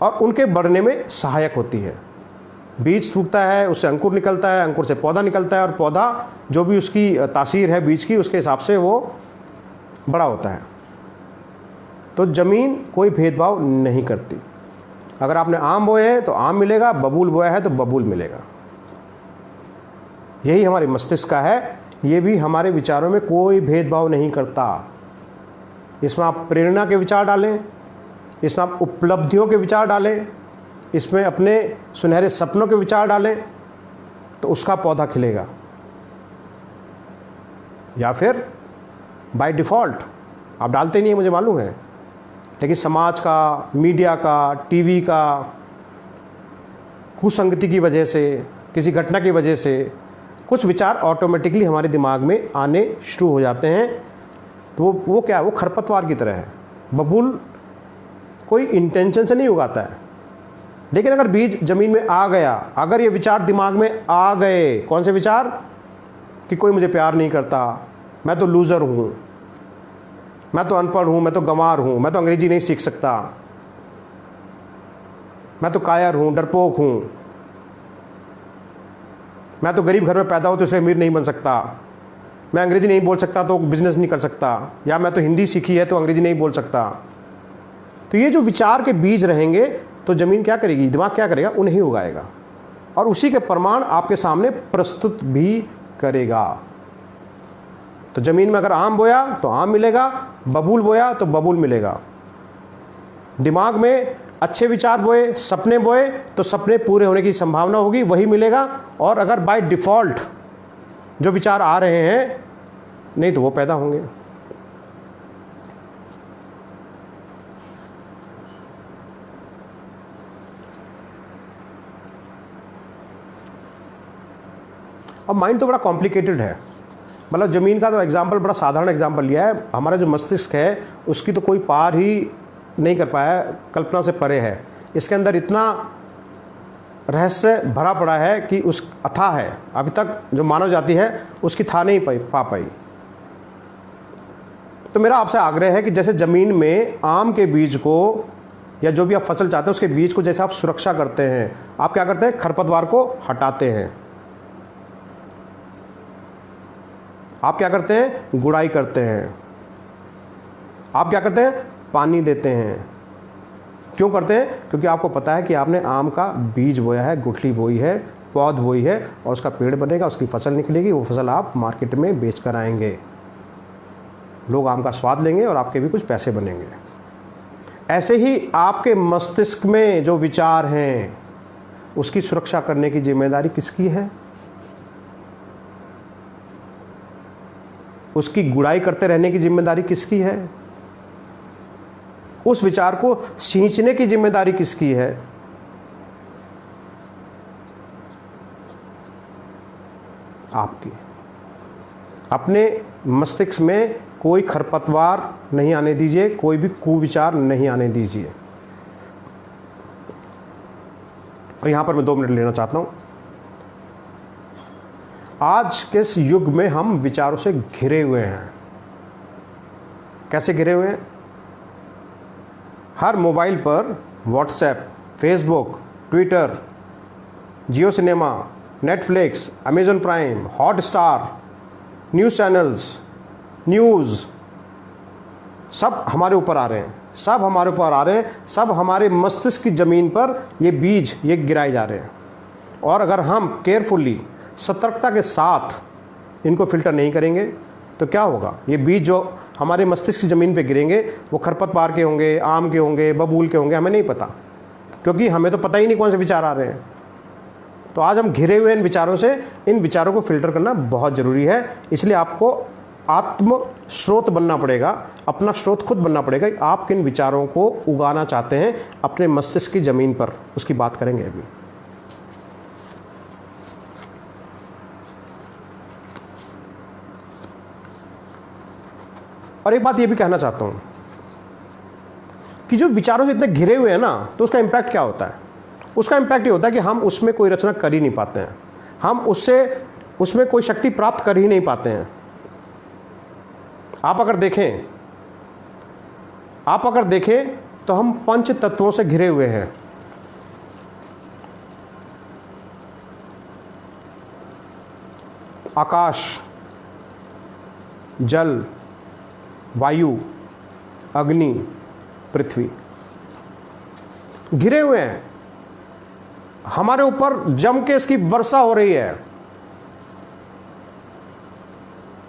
और उनके बढ़ने में सहायक होती है। बीज टूटता है, उससे अंकुर निकलता है, अंकुर से पौधा निकलता है और पौधा जो भी उसकी तासीर है बीज की, उसके हिसाब से वो बड़ा होता है। तो ज़मीन कोई भेदभाव नहीं करती। अगर आपने आम बोए हैं तो आम मिलेगा, बबूल बोया है तो बबूल मिलेगा। यही हमारे मस्तिष्क का है, ये भी हमारे विचारों में कोई भेदभाव नहीं करता। इसमें आप प्रेरणा के विचार डालें, इसमें आप उपलब्धियों के विचार डालें, इसमें अपने सुनहरे सपनों के विचार डालें, तो उसका पौधा खिलेगा। या फिर बाय डिफ़ॉल्ट आप डालते नहीं हैं, मुझे मालूम है, लेकिन समाज का, मीडिया का, टीवी का, कुसंगति की वजह से, किसी घटना की वजह से कुछ विचार ऑटोमेटिकली हमारे दिमाग में आने शुरू हो जाते हैं। तो वो क्या है? वो खरपतवार की तरह है। बबूल कोई इंटेंशन से नहीं उगाता है, लेकिन अगर बीज ज़मीन में आ गया, अगर ये विचार दिमाग में आ गए, कौन से विचार? कि कोई मुझे प्यार नहीं करता, मैं तो लूज़र हूँ, मैं तो अनपढ़ हूँ, मैं तो गंवार हूँ, मैं तो अंग्रेजी नहीं सीख सकता, मैं तो कायर हूँ, डरपोक हूँ, मैं तो गरीब घर में पैदा हूँ तो इसलिए अमीर नहीं बन सकता, मैं अंग्रेजी नहीं बोल सकता तो बिज़नेस नहीं कर सकता, या मैं तो हिंदी सीखी है तो अंग्रेजी नहीं बोल सकता। तो ये जो विचार के बीज रहेंगे तो ज़मीन क्या करेगी? दिमाग क्या करेगा? उन्हें उगाएगा और उसी के प्रमाण आपके सामने प्रस्तुत भी करेगा। तो ज़मीन में अगर आम बोया तो आम मिलेगा, बबूल बोया तो बबूल मिलेगा। दिमाग में अच्छे विचार बोए, सपने बोए तो सपने पूरे होने की संभावना होगी, वही मिलेगा। और अगर बाय डिफ़ॉल्ट जो विचार आ रहे हैं, नहीं तो वो पैदा होंगे। अब माइंड तो बड़ा कॉम्प्लिकेटेड है। मतलब ज़मीन का तो एग्जाम्पल बड़ा साधारण एग्जाम्पल लिया है। हमारा जो मस्तिष्क है उसकी तो कोई पार ही नहीं कर पाया, कल्पना से परे है। इसके अंदर इतना रहस्य भरा पड़ा है कि उस अथाह है, अभी तक जो मानव जाति है उसकी था नहीं पा पाई। तो मेरा आपसे आग्रह है कि जैसे ज़मीन में आम के बीज को या जो भी आप फसल चाहते हैं उसके बीज को जैसे आप सुरक्षा करते हैं, आप क्या करते हैं? खरपतवार को हटाते हैं। आप क्या करते हैं? गुड़ाई करते हैं। आप क्या करते हैं? पानी देते हैं। क्यों करते हैं? क्योंकि आपको पता है कि आपने आम का बीज बोया है, गुठली बोई है, पौध बोई है और उसका पेड़ बनेगा, उसकी फसल निकलेगी, वो फसल आप मार्केट में बेच कर आएंगे, लोग आम का स्वाद लेंगे और आपके भी कुछ पैसे बनेंगे। ऐसे ही आपके मस्तिष्क में जो विचार हैं उसकी सुरक्षा करने की जिम्मेदारी किसकी है? उसकी गुड़ाई करते रहने की जिम्मेदारी किसकी है? उस विचार को सींचने की जिम्मेदारी किसकी है? आपकी। अपने मस्तिष्क में कोई खरपतवार नहीं आने दीजिए, कोई भी कुविचार नहीं आने दीजिए। और यहां पर मैं 2 मिनट लेना चाहता हूं। आज के इस युग में हम विचारों से घिरे हुए हैं। कैसे घिरे हुए हैं? हर मोबाइल पर WhatsApp, Facebook, Twitter, Jio Cinema, Netflix, Amazon Prime, Hotstar, news channels, news, सब हमारे ऊपर आ रहे हैं, सब हमारे ऊपर आ रहे हैं, सब हमारे मस्तिष्क की ज़मीन पर ये बीज ये गिराए जा रहे हैं। और अगर हम केयरफुली सतर्कता के साथ इनको फिल्टर नहीं करेंगे तो क्या होगा, ये बीज जो हमारे मस्तिष्क की ज़मीन पे गिरेंगे वो खरपतवार के होंगे, आम के होंगे, बबूल के होंगे, हमें नहीं पता, क्योंकि हमें तो पता ही नहीं कौन से विचार आ रहे हैं। तो आज हम घिरे हुए इन विचारों से, इन विचारों को फिल्टर करना बहुत ज़रूरी है। इसलिए आपको आत्म स्रोत बनना पड़ेगा, अपना स्रोत खुद बनना पड़ेगा। आप किन विचारों को उगाना चाहते हैं अपने मस्तिष्क की ज़मीन पर, उसकी बात करेंगे अभी। और एक बात ये भी कहना चाहता हूँ कि जो विचारों से इतने घिरे हुए हैं ना, तो उसका इम्पैक्ट क्या होता है? उसका इम्पैक्ट ये होता है कि हम उसमें कोई रचना कर ही नहीं पाते हैं, हम उसमें कोई शक्ति प्राप्त कर ही नहीं पाते हैं। आप अगर देखें तो हम पंच तत्वों से घिरे हुए हैं। आकाश, जल, वायु, अग्नि, पृथ्वी घिरे हुए हैं। हमारे ऊपर जम के इसकी वर्षा हो रही है।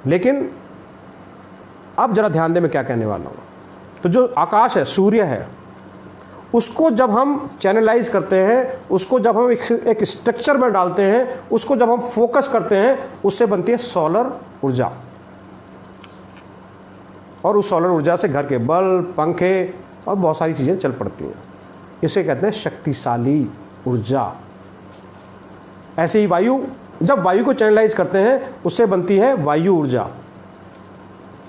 लेकिन अब जरा ध्यान दें मैं क्या कहने वाला हूं। तो जो आकाश है, सूर्य है, उसको जब हम चैनलाइज करते हैं, उसको जब हम एक स्ट्रक्चर में डालते हैं, उसको जब हम फोकस करते हैं, उससे बनती है सोलर ऊर्जा। और उस सोलर ऊर्जा से घर के बल्ब, पंखे और बहुत सारी चीज़ें चल पड़ती हैं। इसे कहते हैं शक्तिशाली ऊर्जा। ऐसे ही वायु, जब वायु को चैनलाइज करते हैं उससे बनती है वायु ऊर्जा।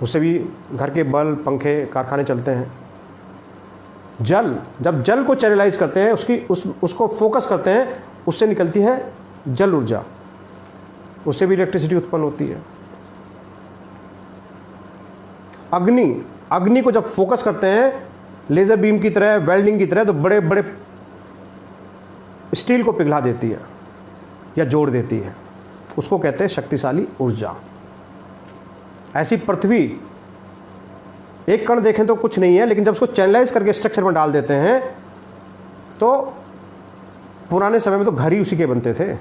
उससे भी घर के बल्ब, पंखे, कारखाने चलते हैं। जल, जब जल को चैनलाइज करते हैं, उसको फोकस करते हैं, उससे निकलती है जल ऊर्जा। उससे भी इलेक्ट्रिसिटी उत्पन्न होती है। अग्नि को जब फोकस करते हैं लेज़र बीम की तरह, वेल्डिंग की तरह, तो बड़े बड़े स्टील को पिघला देती है या जोड़ देती है। उसको कहते हैं शक्तिशाली ऊर्जा। ऐसी पृथ्वी, एक कण देखें तो कुछ नहीं है, लेकिन जब उसको चैनलाइज करके स्ट्रक्चर में डाल देते हैं तो पुराने समय में तो घर ही उसी के बनते थे।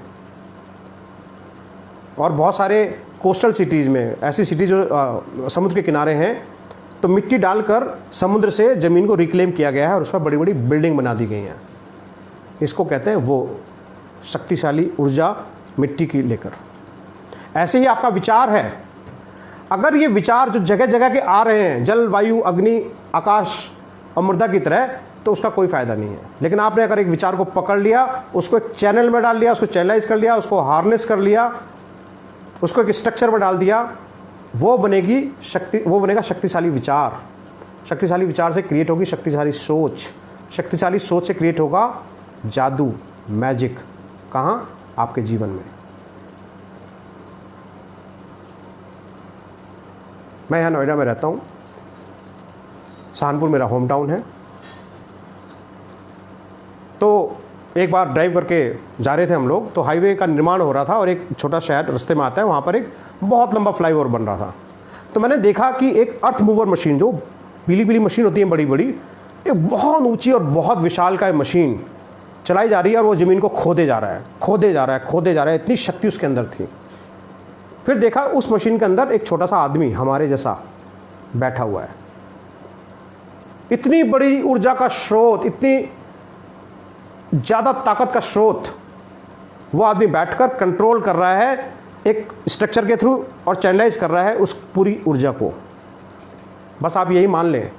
और बहुत सारे कोस्टल सिटीज़ में, ऐसी सिटीज जो समुद्र के किनारे हैं, तो मिट्टी डालकर समुद्र से ज़मीन को रिक्लेम किया गया है और उस पर बड़ी बड़ी बिल्डिंग बना दी गई हैं। इसको कहते हैं वो शक्तिशाली ऊर्जा, मिट्टी की लेकर। ऐसे ही आपका विचार है, अगर ये विचार जो जगह जगह के आ रहे हैं, जल, वायु, अग्नि, आकाश और मृदा की तरह, तो उसका कोई फ़ायदा नहीं है। लेकिन आपने अगर एक विचार को पकड़ लिया, उसको एक चैनल में डाल लिया, उसको चैनलाइज कर लिया, उसको हार्नेस कर लिया, उसको एक स्ट्रक्चर में डाल दिया, वो बनेगा शक्तिशाली विचार। शक्तिशाली विचार से क्रिएट होगी शक्तिशाली सोच। शक्तिशाली सोच से क्रिएट होगा जादू, मैजिक। कहाँ? आपके जीवन में। मैं यहाँ नोएडा में रहता हूँ, सहारनपुर मेरा होम टाउन है। तो एक बार ड्राइव करके जा रहे थे हम लोग, तो हाईवे का निर्माण हो रहा था और एक छोटा शहर रास्ते में आता है, वहाँ पर एक बहुत लंबा फ्लाईओवर बन रहा था। तो मैंने देखा कि एक अर्थ मूवर मशीन, जो पीली पीली मशीन होती है बड़ी बड़ी, एक बहुत ऊंची और बहुत विशालकाय मशीन चलाई जा रही है और वो ज़मीन को खोदे जा रहा है। इतनी शक्ति उसके अंदर थी। फिर देखा उस मशीन के अंदर एक छोटा सा आदमी हमारे जैसा बैठा हुआ है। इतनी बड़ी ऊर्जा का स्रोत, इतनी ज़्यादा ताकत का स्रोत, वो आदमी बैठकर कंट्रोल कर रहा है एक स्ट्रक्चर के थ्रू और चैनलाइज कर रहा है उस पूरी ऊर्जा को। बस आप यही मान लें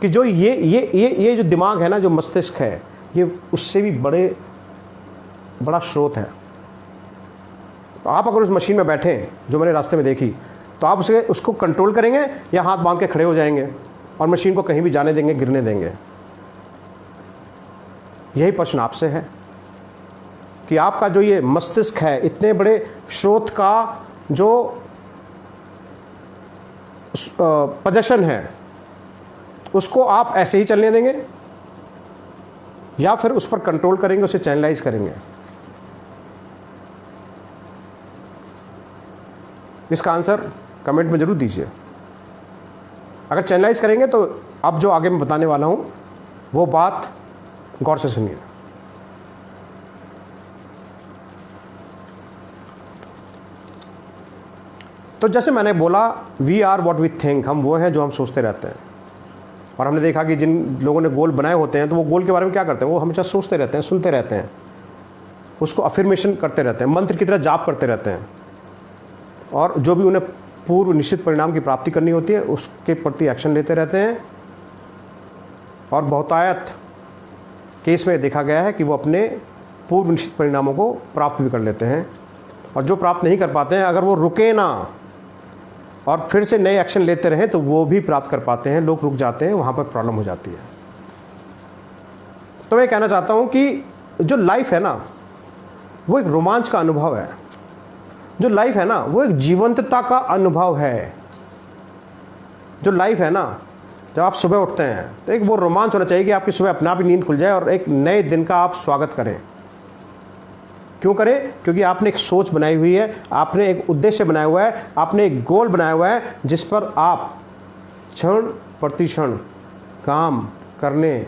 कि जो ये जो दिमाग है ना, जो मस्तिष्क है, ये उससे भी बड़ा स्रोत है। तो आप अगर उस मशीन में बैठें जो मैंने रास्ते में देखी, तो आप उसको कंट्रोल करेंगे या हाथ बांध के खड़े हो जाएंगे और मशीन को कहीं भी जाने देंगे, गिरने देंगे? यही प्रश्न आपसे है कि आपका जो ये मस्तिष्क है, इतने बड़े स्रोत का जो पोजीशन है, उसको आप ऐसे ही चलने देंगे या फिर उस पर कंट्रोल करेंगे, उसे चैनलाइज करेंगे? इसका आंसर कमेंट में ज़रूर दीजिए। अगर चैनलाइज करेंगे तो अब जो आगे मैं बताने वाला हूँ वो बात गौर से सुनिए। तो जैसे मैंने बोला, we are what we think, हम वो हैं जो हम सोचते रहते हैं। और हमने देखा कि जिन लोगों ने गोल बनाए होते हैं तो वो गोल के बारे में क्या करते हैं, वो हमेशा सोचते रहते हैं, सुनते रहते हैं, उसको अफर्मेशन करते रहते हैं, मंत्र की तरह जाप करते रहते हैं, और जो भी उन्हें पूर्व निश्चित परिणाम की प्राप्ति करनी होती है उसके प्रति एक्शन लेते रहते हैं। और बहुतायत केस में देखा गया है कि वो अपने पूर्व निश्चित परिणामों को प्राप्त भी कर लेते हैं। और जो प्राप्त नहीं कर पाते हैं, अगर वो रुके ना और फिर से नए एक्शन लेते रहें तो वो भी प्राप्त कर पाते हैं। लोग रुक जाते हैं, वहाँ पर प्रॉब्लम हो जाती है। तो मैं कहना चाहता हूँ कि जो लाइफ है ना वो एक रोमांच का अनुभव है, जो लाइफ है ना वो एक जीवंतता का अनुभव है। जो लाइफ है ना, जब आप सुबह उठते हैं तो एक वो रोमांच होना चाहिए कि आपकी सुबह अपने आप ही नींद खुल जाए और एक नए दिन का आप स्वागत करें। क्यों करें? क्योंकि आपने एक सोच बनाई हुई है, आपने एक उद्देश्य बनाया हुआ है, आपने एक गोल बनाया हुआ है जिस पर आप क्षण प्रतिक्षण काम करने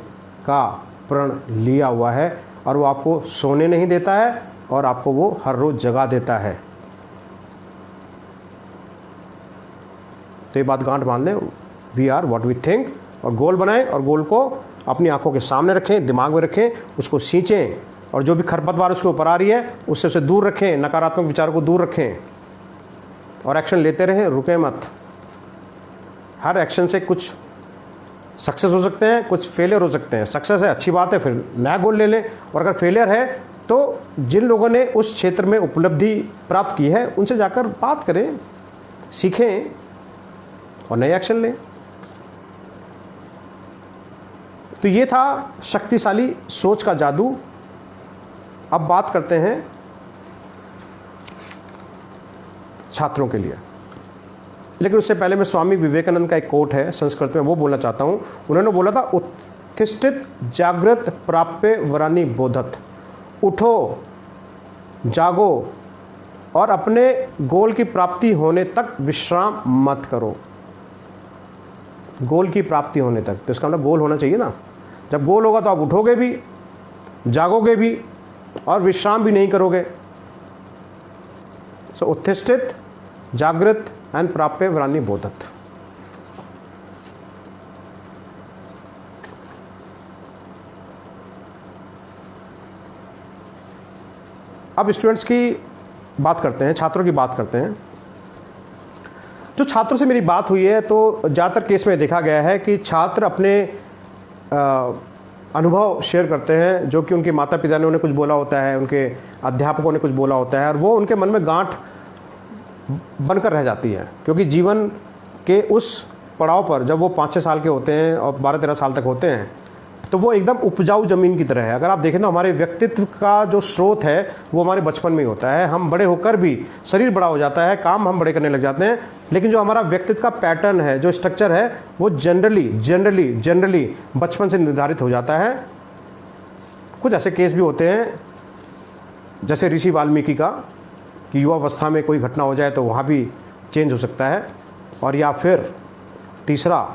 का प्रण लिया हुआ है। और वो आपको सोने नहीं देता है और आपको वो हर रोज़ जगा देता है। तो ये बात गांठ बांध लें, we are what we think, और गोल बनाएं और गोल को अपनी आंखों के सामने रखें, दिमाग में रखें, उसको सींचें, और जो भी खरपतवार उसके ऊपर आ रही है उससे उसे दूर रखें, नकारात्मक विचारों को दूर रखें और एक्शन लेते रहें, रुकें मत। हर एक्शन से कुछ सक्सेस हो सकते हैं, कुछ फेलियर हो सकते हैं। सक्सेस है अच्छी बात है, फिर नया गोल ले लें। और अगर फेलियर है तो जिन लोगों ने उस क्षेत्र में उपलब्धि प्राप्त की है उनसे जाकर बात करें, सीखें और नए एक्शन लें। तो ये था शक्तिशाली सोच का जादू। अब बात करते हैं छात्रों के लिए, लेकिन उससे पहले मैं स्वामी विवेकानंद का एक कोट है संस्कृत में, वो बोलना चाहता हूँ। उन्होंने बोला था, उत्तिष्ठित जागृत प्राप्य वरानि बोधत। उठो, जागो और अपने गोल की प्राप्ति होने तक विश्राम मत करो। गोल की प्राप्ति होने तक, तो इसका मतलब गोल होना चाहिए ना। जब गोल होगा तो आप उठोगे भी, जागोगे भी और विश्राम भी नहीं करोगे। सो उत्तिष्ठित जागृत एंड प्राप्य वरानि बोधत। अब स्टूडेंट्स की बात करते हैं, छात्रों की बात करते हैं। जो छात्रों से मेरी बात हुई है तो ज़्यादातर केस में देखा गया है कि छात्र अपने अनुभव शेयर करते हैं जो कि उनके माता पिता ने उन्हें कुछ बोला होता है, उनके अध्यापकों ने कुछ बोला होता है, और वो उनके मन में गांठ बनकर रह जाती है। क्योंकि जीवन के उस पड़ाव पर जब वो 5-6 साल के होते हैं और 12-13 साल तक होते हैं तो वो एकदम उपजाऊ ज़मीन की तरह है। अगर आप देखें तो हमारे व्यक्तित्व का जो स्रोत है वो हमारे बचपन में ही होता है। हम बड़े होकर भी शरीर बड़ा हो जाता है, काम हम बड़े करने लग जाते हैं, लेकिन जो हमारा व्यक्तित्व का पैटर्न है, जो स्ट्रक्चर है, वो जनरली बचपन से निर्धारित हो जाता है। कुछ ऐसे केस भी होते हैं जैसे ऋषि वाल्मीकि का, कि युवावस्था में कोई घटना हो जाए तो वहाँ भी चेंज हो सकता है। और या फिर तीसरा,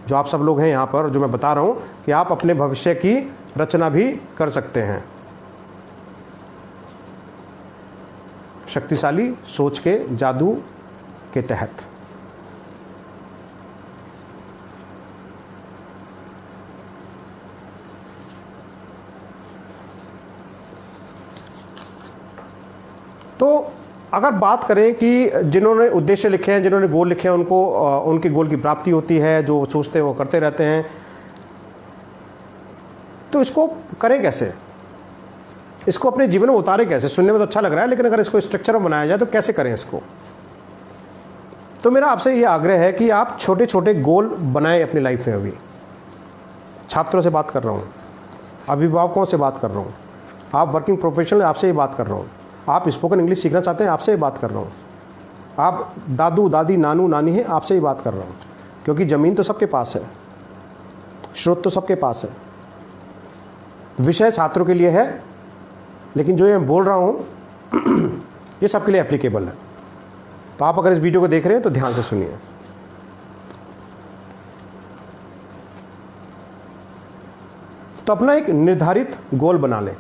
जो आप सब लोग हैं यहाँ पर, जो मैं बता रहा हूँ कि आप अपने भविष्य की रचना भी कर सकते हैं शक्तिशाली सोच के जादू के तहत। तो अगर बात करें कि जिन्होंने उद्देश्य लिखे हैं, जिन्होंने गोल लिखे हैं, उनको उनके गोल की प्राप्ति होती है, जो सोचते हैं वो करते रहते हैं, तो इसको करें कैसे, इसको अपने जीवन में उतारें कैसे? सुनने में तो अच्छा लग रहा है, लेकिन अगर इसको स्ट्रक्चर में बनाया जाए तो कैसे करें इसको? तो मेरा आपसे ये आग्रह है कि आप छोटे छोटे गोल बनाएं अपनी लाइफ में। अभी छात्रों से बात कर रहा हूँ, अभिभावकों से बात कर रहा हूँ, आप वर्किंग प्रोफेशनल, आपसे ही बात कर रहा हूँ, आप स्पोकन इंग्लिश सीखना चाहते हैं, आपसे ही बात कर रहा हूँ, आप दादू दादी नानू नानी हैं, आपसे ही बात कर रहा हूँ। क्योंकि ज़मीन तो सबके पास है, स्रोत तो सबके पास है। विषय छात्रों के लिए है, लेकिन जो ये बोल रहा हूँ ये सबके लिए एप्लीकेबल है। तो आप अगर इस वीडियो को देख रहे हैं तो ध्यान से सुनिए। तो अपना एक निर्धारित गोल बना लें,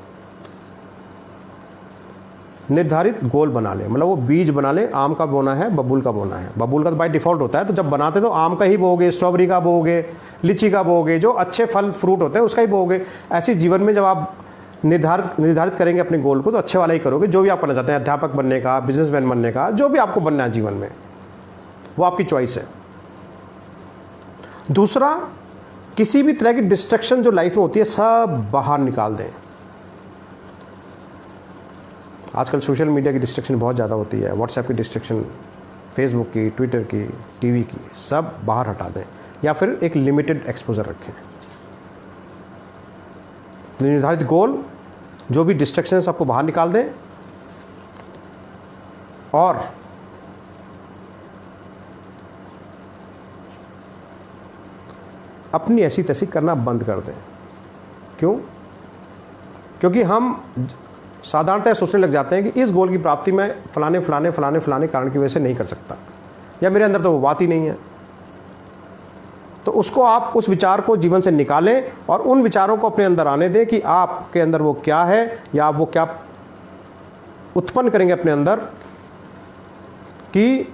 निर्धारित गोल बना लें, मतलब वो बीज बना लें। आम का बोना है, बबूल का बोना है। बबूल का तो बाय डिफ़ॉल्ट होता है, तो जब बनाते तो आम का ही बोओगे, स्ट्रॉबेरी का बोओगे, लीची का बोओगे, जो अच्छे फल फ्रूट होते हैं उसका ही बोओगे। ऐसे जीवन में जब आप निर्धारित करेंगे अपने गोल को, तो अच्छे वाला ही करोगे। जो भी आप करना चाहते हैं, अध्यापक बनने का, बिजनेसमैन बनने का, जो भी आपको बनना है जीवन में, वो आपकी चॉइस है। दूसरा, किसी भी तरह की डिस्ट्रैक्शन जो लाइफ में होती है सब बाहर निकाल दें। आजकल सोशल मीडिया की डिस्ट्रैक्शन बहुत ज़्यादा होती है, व्हाट्सएप की डिस्ट्रैक्शन, फेसबुक की, ट्विटर की, टीवी की, सब बाहर हटा दें, या फिर एक लिमिटेड एक्सपोजर रखें। निर्धारित गोल, जो भी डिस्ट्रैक्शन आपको बाहर निकाल दें, और अपनी ऐसी तैसी करना बंद कर दें। क्यों? क्योंकि हम साधारणतः सोचने लग जाते हैं कि इस गोल की प्राप्ति में फलाने फलाने फलाने फलाने कारण की वजह से नहीं कर सकता, या मेरे अंदर तो वो बात ही नहीं है। तो उसको आप, उस विचार को जीवन से निकालें और उन विचारों को अपने अंदर आने दें कि आपके अंदर वो क्या है, या आप वो क्या उत्पन्न करेंगे अपने अंदर कि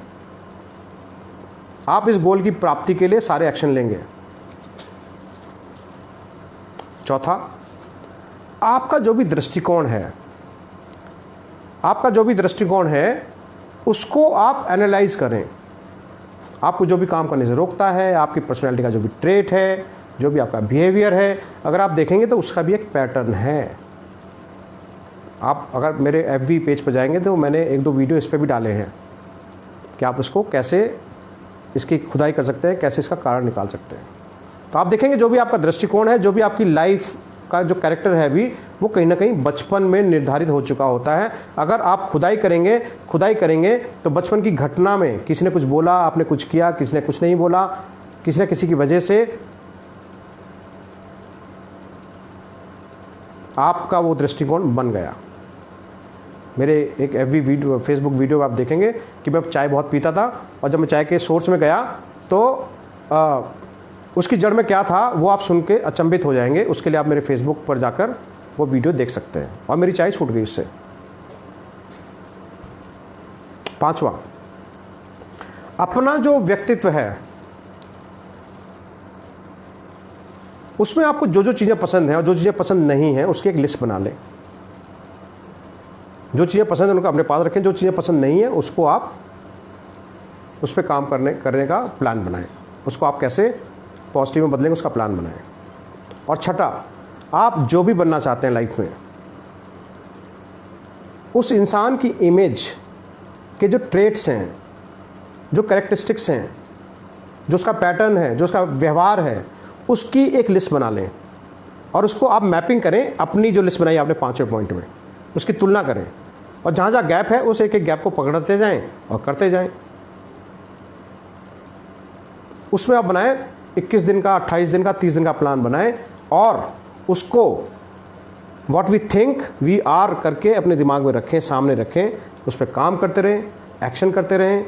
आप इस गोल की प्राप्ति के लिए सारे एक्शन लेंगे। चौथा, आपका जो भी दृष्टिकोण है, आपका जो भी दृष्टिकोण है उसको आप एनालाइज करें। आपको जो भी काम करने से रोकता है, आपकी पर्सनैलिटी का जो भी ट्रेट है, जो भी आपका बिहेवियर है, अगर आप देखेंगे तो उसका भी एक पैटर्न है। आप अगर मेरे FB पेज पर जाएंगे तो मैंने 1-2 वीडियो इस पर भी डाले हैं कि आप इसको कैसे, इसकी खुदाई कर सकते हैं, कैसे इसका कारण निकाल सकते हैं। तो आप देखेंगे जो भी आपका दृष्टिकोण है, जो भी आपकी लाइफ का जो कैरेक्टर है भी, वो कहीं ना कहीं बचपन में निर्धारित हो चुका होता है। अगर आप खुदाई करेंगे तो बचपन की घटना में किसी ने कुछ बोला, आपने कुछ किया, किसी ने कुछ नहीं बोला, किसी न किसी की वजह से आपका वो दृष्टिकोण बन गया। मेरे एक FB वीडियो, फेसबुक वीडियो आप देखेंगे कि मैं चाय बहुत पीता था, और जब मैं चाय के सोर्स में गया तो उसकी जड़ में क्या था वो आप सुन के अचंभित हो जाएंगे। उसके लिए आप मेरे फेसबुक पर जाकर वो वीडियो देख सकते हैं, और मेरी चाय छूट गई उससे। पांचवा, अपना जो व्यक्तित्व है उसमें आपको जो जो चीज़ें पसंद हैं और जो चीज़ें पसंद नहीं हैं उसकी एक लिस्ट बना लें। जो चीज़ें पसंद हैं उनको अपने पास रखें, जो चीज़ें पसंद नहीं हैं उसको आप उस पर काम करने का प्लान बनाएं। उसको आप कैसे पॉजिटिव में बदलेंगे उसका प्लान बनाएं। और छठा, आप जो भी बनना चाहते हैं लाइफ में, उस इंसान की इमेज के जो ट्रेट्स हैं, जो कैरेक्टरिस्टिक्स हैं, जो उसका पैटर्न है, जो उसका व्यवहार है, उसकी एक लिस्ट बना लें और उसको आप मैपिंग करें। अपनी जो लिस्ट बनाई आपने 5वें पॉइंट में, उसकी तुलना करें, और जहाँ जहाँ गैप है उस एक एक गैप को पकड़ते जाएं और करते जाएं। उसमें आप बनाएं 21 दिन का, 28 दिन का, 30 दिन का प्लान बनाएं, और उसको what we think we are करके अपने दिमाग में रखें, सामने रखें, उस पर काम करते रहें, एक्शन करते रहें।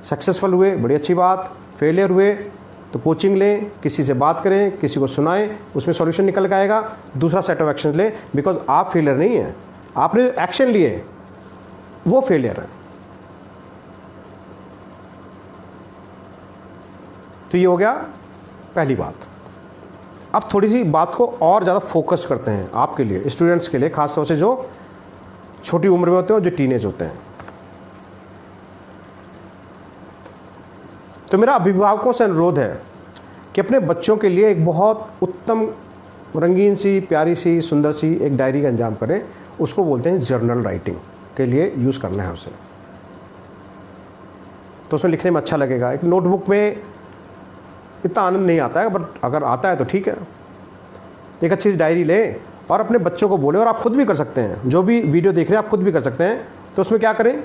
सक्सेसफुल हुए, बड़ी अच्छी बात। फेलियर हुए तो कोचिंग लें, किसी से बात करें, किसी को सुनाएं, उसमें सॉल्यूशन निकल के आएगा। दूसरा सेट ऑफ एक्शन लें, बिकॉज आप फेलियर नहीं हैं, आपने एक्शन लिए वो फेलियर है। तो ये हो गया पहली बात। अब थोड़ी सी बात को और ज़्यादा फोकस करते हैं आपके लिए, स्टूडेंट्स के लिए, खासतौर से जो छोटी उम्र में होते हैं और जो टीनेज होते हैं। तो मेरा अभिभावकों से अनुरोध है कि अपने बच्चों के लिए एक बहुत उत्तम, रंगीन सी, प्यारी सी, सुंदर सी एक डायरी का इंतजाम करें। उसको बोलते हैं जर्नल राइटिंग के लिए यूज़ करना है उसे। तो उसमें लिखने में अच्छा लगेगा। एक नोटबुक में इतना आनंद नहीं आता है, बट अगर आता है तो ठीक है। एक अच्छी सी डायरी लें और अपने बच्चों को बोले, और आप खुद भी कर सकते हैं, जो भी वीडियो देख रहे हैं आप खुद भी कर सकते हैं। तो उसमें क्या करें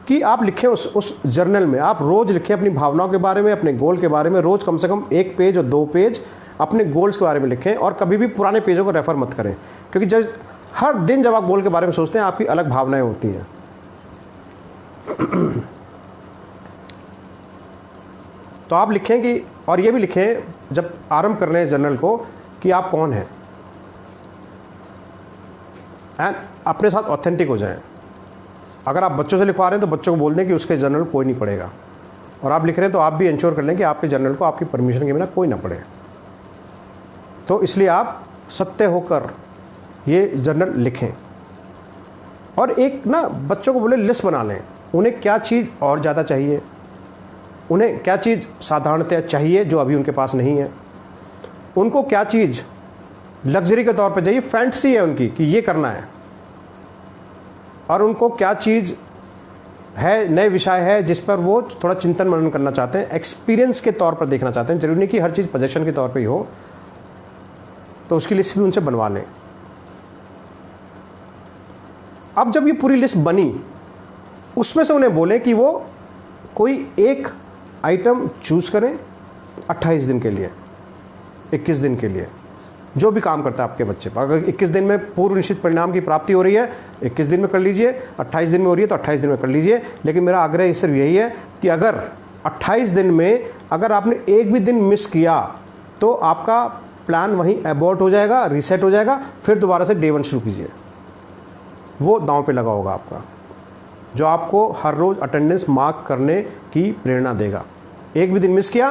कि आप लिखें, उस जर्नल में आप रोज़ लिखें अपनी भावनाओं के बारे में, अपने गोल के बारे में। रोज़ कम से कम 1 पेज और 2 पेज अपने गोल्स के बारे में लिखें, और कभी भी पुराने पेजों को रेफ़र मत करें, क्योंकि जब हर दिन जब आप गोल के बारे में सोचते हैं आपकी अलग भावनाएं होती हैं। तो आप लिखें कि, और ये भी लिखें जब आरंभ कर रहे हैं जर्नल को, कि आप कौन हैं एंड अपने साथ ऑथेंटिक हो जाएं। अगर आप बच्चों से लिखवा रहे हैं तो बच्चों को बोल दें कि उसके जर्नल कोई नहीं पढ़ेगा, और आप लिख रहे हैं तो आप भी इंश्योर कर लें कि आपके जर्नल को आपकी परमिशन के बिना कोई ना पढ़े। तो इसलिए आप सत्य होकर ये जर्नल लिखें। और एक ना बच्चों को बोले लिस्ट बना लें, उन्हें क्या चीज़ और ज़्यादा चाहिए, उन्हें क्या चीज़ साधारणतः चाहिए जो अभी उनके पास नहीं है, उनको क्या चीज़ लग्जरी के तौर पे चाहिए, फैंटेसी है उनकी कि ये करना है, और उनको क्या चीज़ है, नए विषय है जिस पर वो थोड़ा चिंतन मनन करना चाहते हैं, एक्सपीरियंस के तौर पर देखना चाहते हैं। जरूरी नहीं कि हर चीज़ पोजेशन के तौर पे ही हो, तो उसकी लिस्ट भी उनसे बनवा लें। अब जब ये पूरी लिस्ट बनी, उसमें से उन्हें बोलें कि वो कोई एक आइटम चूज़ करें 28 दिन के लिए, 21 दिन के लिए, जो भी काम करता है आपके बच्चे पर। अगर 21 दिन में पूर्व निश्चित परिणाम की प्राप्ति हो रही है, 21 दिन में कर लीजिए, 28 दिन में हो रही है तो 28 दिन में कर लीजिए। लेकिन मेरा आग्रह सिर्फ यही है कि अगर 28 दिन में अगर आपने एक भी दिन मिस किया तो आपका प्लान वहीं अबॉर्ट हो जाएगा, रीसेट हो जाएगा, फिर दोबारा से डे 1 शुरू कीजिए। वो दांव पे लगा होगा आपका, जो आपको हर रोज़ अटेंडेंस मार्क करने की प्रेरणा देगा। एक भी दिन मिस किया,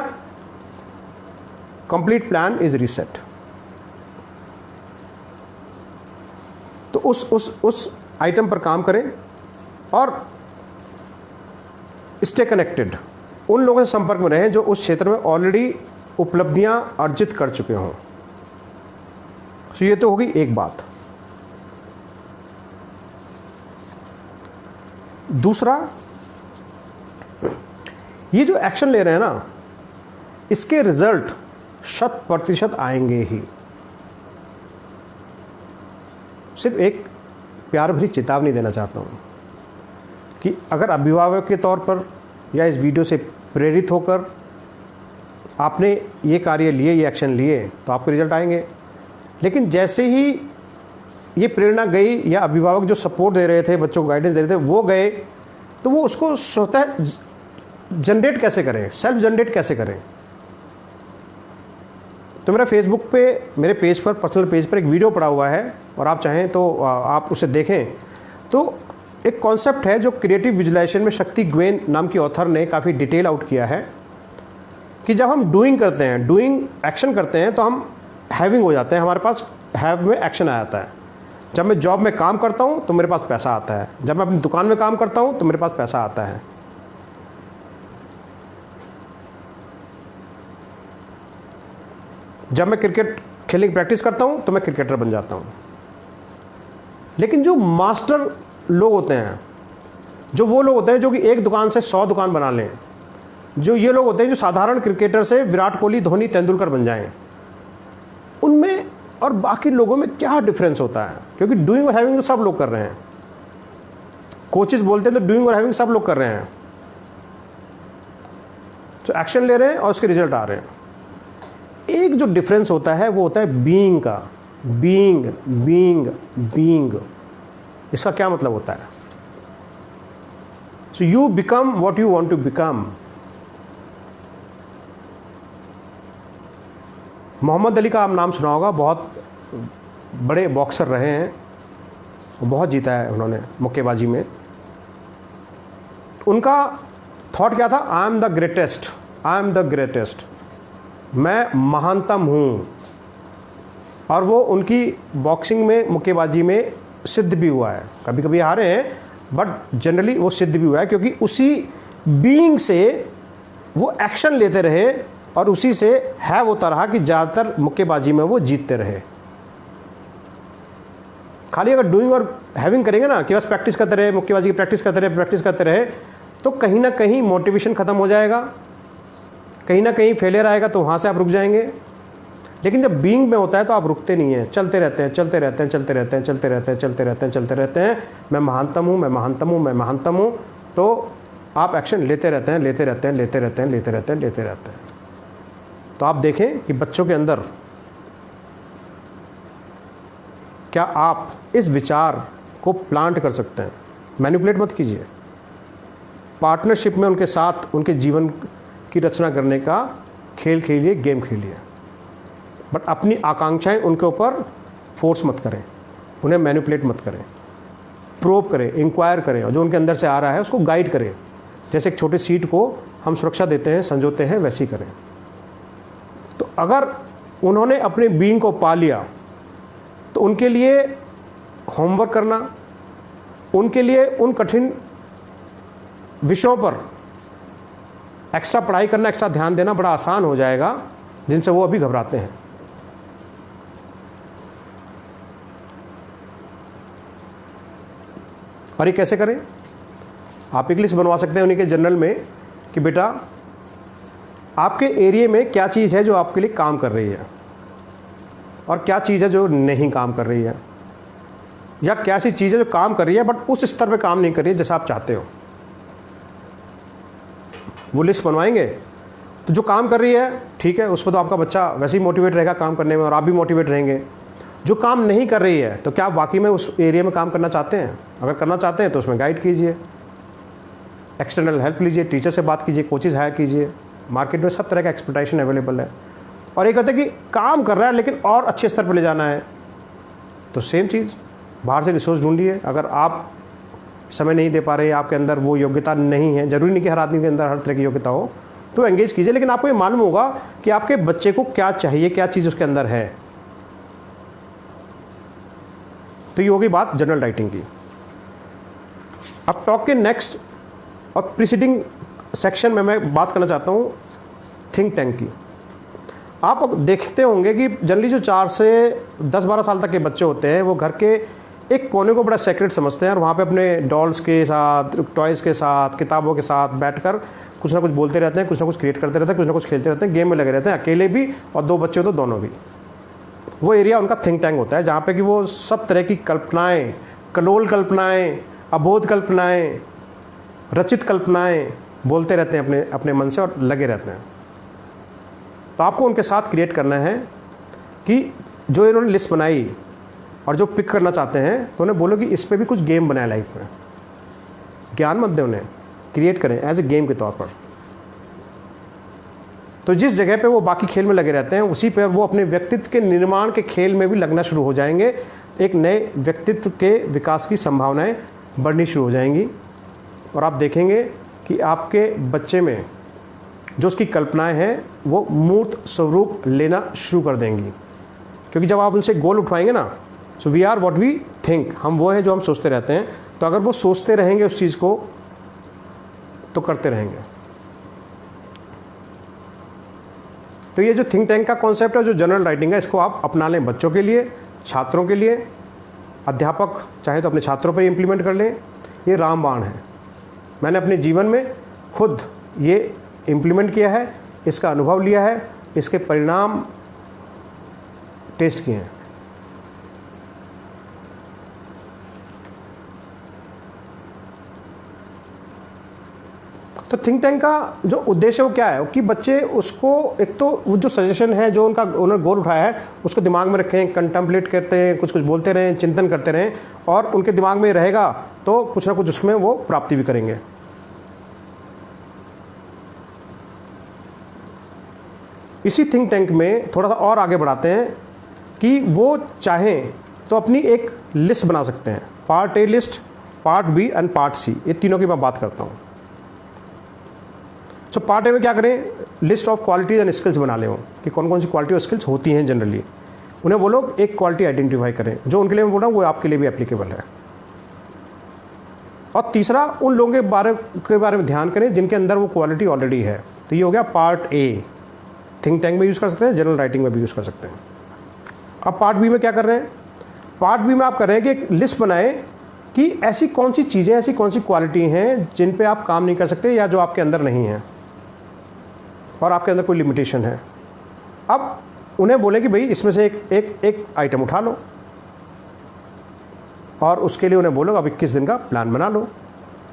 कंप्लीट प्लान इज रीसेट। तो उस आइटम पर काम करें और स्टे कनेक्टेड, उन लोगों से संपर्क में रहें जो उस क्षेत्र में ऑलरेडी उपलब्धियां अर्जित कर चुके हों। तो ये तो होगी एक बात। दूसरा, ये जो एक्शन ले रहे हैं ना, इसके रिजल्ट 100% आएंगे ही। सिर्फ एक प्यार भरी चेतावनी देना चाहता हूँ कि अगर अभिभावक के तौर पर या इस वीडियो से प्रेरित होकर आपने ये कार्य लिए, ये एक्शन लिए, तो आपके रिजल्ट आएंगे। लेकिन जैसे ही ये प्रेरणा गई या अभिभावक जो सपोर्ट दे रहे थे, बच्चों को गाइडेंस दे रहे थे, वो गए, तो वो उसको स्वतः जनरेट कैसे करें, सेल्फ जनरेट कैसे करें। तो मेरा फेसबुक पे, मेरे पेज पर, पर्सनल पेज पर एक वीडियो पड़ा हुआ है, और आप चाहें तो आप उसे देखें। तो एक कॉन्सेप्ट है जो क्रिएटिव विजुअलाइजेशन में शक्ति ग्वेन नाम की ऑथर ने काफ़ी डिटेल आउट किया है, कि जब हम डूइंग करते हैं, डूइंग एक्शन करते हैं, तो हम हैविंग हो जाते हैं, हमारे पास हैव में एक्शन आ जाता है। जब मैं जॉब में काम करता हूँ तो मेरे पास पैसा आता है, जब मैं अपनी दुकान में काम करता हूँ तो मेरे पास पैसा आता है। जब मैं क्रिकेट खेलने की प्रैक्टिस करता हूँ तो मैं क्रिकेटर बन जाता हूँ। लेकिन जो मास्टर लोग होते हैं, जो वो लोग होते हैं जो कि एक दुकान से 100 दुकान बना लें, जो ये लोग होते हैं जो साधारण क्रिकेटर से विराट कोहली, धोनी, तेंदुलकर बन जाएं, उनमें और बाकी लोगों में क्या डिफरेंस होता है? क्योंकि डूइंग और हैविंग तो सब लोग कर रहे हैं। कोचेस बोलते हैं तो डूइंग और हैविंग सब लोग कर रहे हैं, तो एक्शन ले रहे हैं और उसके रिजल्ट आ रहे हैं। एक जो डिफरेंस होता है वो होता है बीइंग का। बीइंग बीइंग बीइंग, इसका क्या मतलब होता है? So you become what you want to become. Mohammad Ali का आप नाम सुना होगा, बहुत बड़े बॉक्सर रहे हैं, बहुत जीता है उन्होंने मुक्केबाजी में। उनका थॉट क्या था? I am the greatest, I am the greatest, मैं महानतम हूँ। और वो उनकी बॉक्सिंग में, मुक्केबाजी में सिद्ध भी हुआ है। कभी कभी हारे हैं, बट जनरली वो सिद्ध भी हुआ है, क्योंकि उसी बीइंग से वो एक्शन लेते रहे और उसी से है वो तरह कि ज़्यादातर मुक्केबाजी में वो जीतते रहे। खाली अगर डूइंग और हैविंग करेंगे ना, कि बस प्रैक्टिस करते रहे, मुक्केबाजी की प्रैक्टिस करते रहे, तो कहीं ना कहीं मोटिवेशन ख़त्म हो जाएगा, कहीं ना कहीं फेलियर आएगा, तो वहाँ से आप रुक जाएंगे। लेकिन जब बीइंग में होता है तो आप रुकते नहीं हैं, चलते रहते हैं, चलते रहते हैं, चलते रहते हैं, चलते रहते हैं, चलते रहते हैं, चलते रहते हैं। मैं महानतम हूँ, मैं महानतम हूँ, मैं महानतम हूँ। तो आप एक्शन लेते रहते हैं, लेते रहते हैं, लेते रहते हैं, लेते रहते हैं, लेते रहते हैं। तो आप देखें कि बच्चों के अंदर क्या आप इस विचार को प्लांट कर सकते हैं। मैनिपुलेट मत कीजिए, पार्टनरशिप में उनके साथ उनके जीवन की रचना करने का खेल खेलिए, गेम खेलिए। बट अपनी आकांक्षाएं उनके ऊपर फोर्स मत करें, उन्हें मैनिपुलेट मत करें, प्रोब करें, इंक्वायर करें और जो उनके अंदर से आ रहा है उसको गाइड करें। जैसे एक छोटे सीड को हम सुरक्षा देते हैं, संजोते हैं, वैसे ही करें। तो अगर उन्होंने अपने बीइंग को पा लिया तो उनके लिए होमवर्क करना, उनके लिए उन कठिन विषयों पर एक्स्ट्रा पढ़ाई करना, एक्स्ट्रा ध्यान देना बड़ा आसान हो जाएगा जिनसे वो अभी घबराते हैं। और ये कैसे करें? आप एक लिस्ट बनवा सकते हैं उन्हीं के जर्नल में कि बेटा आपके एरिया में क्या चीज़ है जो आपके लिए काम कर रही है और क्या चीज़ है जो नहीं काम कर रही है, या क्या ऐसी चीज़ है जो काम कर रही है बट उस स्तर पे काम नहीं कर रही है जैसा आप चाहते हो। वो लिस्ट बनवाएंगे तो जो काम कर रही है ठीक है, उस पर तो आपका बच्चा वैसे ही मोटिवेट रहेगा काम करने में और आप भी मोटिवेट रहेंगे। जो काम नहीं कर रही है तो क्या आप वाकई में उस एरिया में काम करना चाहते हैं? अगर करना चाहते हैं तो उसमें गाइड कीजिए, एक्सटर्नल हेल्प लीजिए, टीचर से बात कीजिए, कोचेज़ हायर कीजिए। मार्केट में सब तरह का एक्सपर्टाइजेशन अवेलेबल है। और एक कहते हैं कि काम कर रहा है लेकिन और अच्छे स्तर पर ले जाना है, तो सेम चीज़, बाहर से रिसोर्स ढूंढिए। अगर आप समय नहीं दे पा रहे, आपके अंदर वो योग्यता नहीं है, ज़रूरी नहीं कि हर आदमी के अंदर हर तरह की योग्यता हो, तो एंगेज कीजिए। लेकिन आपको ये मालूम होगा कि आपके बच्चे को क्या चाहिए, क्या चीज़ उसके अंदर है। तो ये होगी बात जनरल राइटिंग की। अब टॉक के नेक्स्ट और प्रीसीडिंग सेक्शन में मैं बात करना चाहता हूँ थिंक टैंक की। आप अब देखते होंगे कि जनरली जो 4 से 10-12 साल तक के बच्चे होते हैं वो घर के एक कोने को बड़ा सेक्रेट समझते हैं और वहाँ पे अपने डॉल्स के साथ, टॉयज़ के साथ, किताबों के साथ बैठकर कुछ ना कुछ बोलते रहते हैं, कुछ ना कुछ क्रिएट करते रहते हैं, कुछ ना कुछ खेलते रहते हैं, गेम में लगे रहते हैं, अकेले भी और 2 बच्चे हो तो दोनों भी। वो एरिया उनका थिंक टैंक होता है जहाँ पे कि वो सब तरह की कल्पनाएँ, कलोल कल्पनाएँ, अबोध कल्पनाएँ, रचित कल्पनाएँ बोलते रहते हैं अपने अपने मन से और लगे रहते हैं। तो आपको उनके साथ क्रिएट करना है कि जो इन्होंने लिस्ट बनाई और जो पिक करना चाहते हैं तो उन्हें बोलो कि इस पे भी कुछ गेम बनाए लाइफ में। ज्ञान मत दें उन्हें, क्रिएट करें एज ए गेम के तौर पर। तो जिस जगह पे वो बाकी खेल में लगे रहते हैं उसी पर वो अपने व्यक्तित्व के निर्माण के खेल में भी लगना शुरू हो जाएंगे। एक नए व्यक्तित्व के विकास की संभावनाएं बढ़नी शुरू हो जाएंगी और आप देखेंगे कि आपके बच्चे में जो उसकी कल्पनाएं हैं वो मूर्त स्वरूप लेना शुरू कर देंगी। क्योंकि जब आप उनसे गोल उठवाएंगे ना, so we are what we think, हम वो हैं जो हम सोचते रहते हैं। तो अगर वो सोचते रहेंगे उस चीज़ को तो करते रहेंगे। तो ये जो थिंक टैंक का कॉन्सेप्ट है, जो जनरल राइटिंग है, इसको आप अपना लें बच्चों के लिए, छात्रों के लिए। अध्यापक चाहे तो अपने छात्रों पर इम्प्लीमेंट कर लें। ये रामबाण है, मैंने अपने जीवन में खुद ये इम्प्लीमेंट किया है, इसका अनुभव लिया है, इसके परिणाम टेस्ट किए हैं। तो थिंक टैंक का जो उद्देश्य वो क्या है कि बच्चे उसको, एक तो वो जो सजेशन है जो उन्होंने गोल उठाया है उसको दिमाग में रखें, कंटेम्पलेट करते हैं, कुछ कुछ बोलते रहें, चिंतन करते रहें और उनके दिमाग में रहेगा तो कुछ ना कुछ उसमें वो प्राप्ति भी करेंगे। इसी थिंक टैंक में थोड़ा सा और आगे बढ़ाते हैं कि वो चाहें तो अपनी एक लिस्ट बना सकते हैं, part A list, part B and part C, ये तीनों की मैं बात करता हूँ। तो पार्ट ए में क्या करें, list of qualities and skills बना लें कि कौन कौन सी क्वालिटी और स्किल्स होती हैं जनरली। उन्हें वो लोग एक क्वालिटी आइडेंटिफाई करें जो उनके लिए मैं बोल रहा हूँ वो आपके लिए भी एप्लीकेबल है। और तीसरा, उन लोगों के बारे में ध्यान करें जिनके अंदर वो क्वालिटी ऑलरेडी है। तो ये हो गया पार्ट ए। थिंक टैंक में यूज़ कर सकते हैं, जनरल राइटिंग में भी यूज़ कर सकते हैं। अब पार्ट बी में क्या कर रहे हैं, पार्ट बी में आप कर रहे हैं कि एक लिस्ट बनाएं कि ऐसी कौन सी चीज़ें, ऐसी कौन सी क्वालिटी हैं जिन पे आप काम नहीं कर सकते या जो आपके अंदर नहीं है और आपके अंदर कोई लिमिटेशन है। अब उन्हें बोले कि भाई इसमें से एक आइटम उठा लो और उसके लिए उन्हें बोलो अब 21 दिन का प्लान बना लो,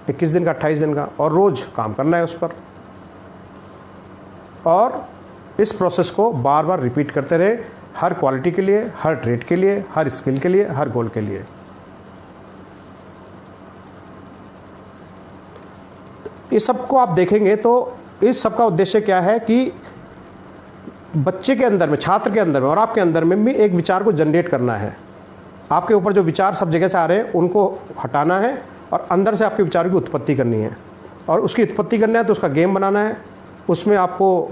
21 दिन का, 28 दिन का, और रोज़ काम करना है उस पर। और इस प्रोसेस को बार बार रिपीट करते रहे, हर क्वालिटी के लिए, हर ट्रेट के लिए, हर स्किल के लिए, हर गोल के लिए। इस सब को आप देखेंगे तो इस सब का उद्देश्य क्या है कि बच्चे के अंदर में, छात्र के अंदर में और आपके अंदर में भी एक विचार को जनरेट करना है। आपके ऊपर जो विचार सब जगह से आ रहे हैं उनको हटाना है और अंदर से आपके विचारों की उत्पत्ति करनी है, और उसकी उत्पत्ति करना है तो उसका गेम बनाना है। उसमें आपको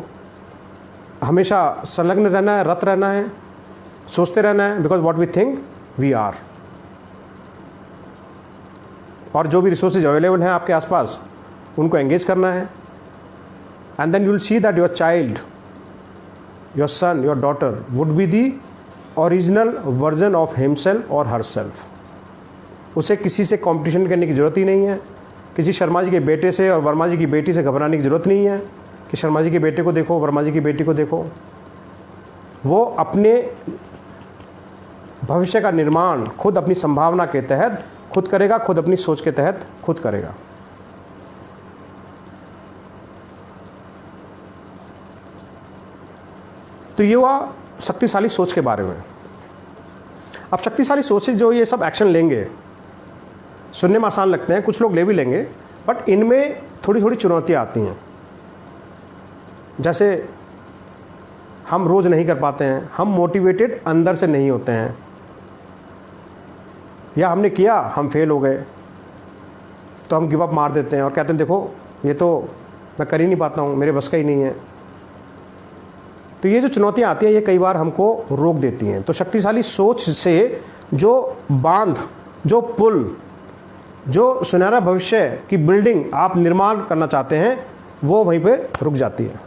हमेशा संलग्न रहना है, रत रहना है, सोचते रहना है, because what we think we are. और जो भी रिसोर्सेज अवेलेबल हैं आपके आसपास उनको एंगेज करना है, and then you will see that your child, your son, your daughter would be the original version of himself और हरसेल्फ। उसे किसी से कंपटीशन करने की ज़रूरत ही नहीं है, किसी शर्मा जी के बेटे से और वर्मा जी की बेटी से घबराने की ज़रूरत नहीं है कि शर्मा जी के बेटे को देखो, वर्मा जी की बेटी को देखो। वो अपने भविष्य का निर्माण खुद अपनी संभावना के तहत खुद करेगा, खुद अपनी सोच के तहत खुद करेगा। तो ये हुआ शक्तिशाली सोच के बारे में। अब शक्तिशाली सोच से जो ये सब एक्शन लेंगे, सुनने में आसान लगते हैं, कुछ लोग ले भी लेंगे, बट इनमें थोड़ी थोड़ी चुनौतियाँ आती हैं। जैसे हम रोज़ नहीं कर पाते हैं, हम मोटिवेटेड अंदर से नहीं होते हैं, या हमने किया, हम फेल हो गए तो हम गिव अप मार देते हैं और कहते हैं देखो ये तो मैं कर ही नहीं पाता हूँ, मेरे बस का ही नहीं है। तो ये जो चुनौतियाँ आती हैं ये कई बार हमको रोक देती हैं। तो शक्तिशाली सोच से जो बांध, जो पुल, जो सुनहरा भविष्य की बिल्डिंग आप निर्माण करना चाहते हैं वो वहीं पे रुक जाती है।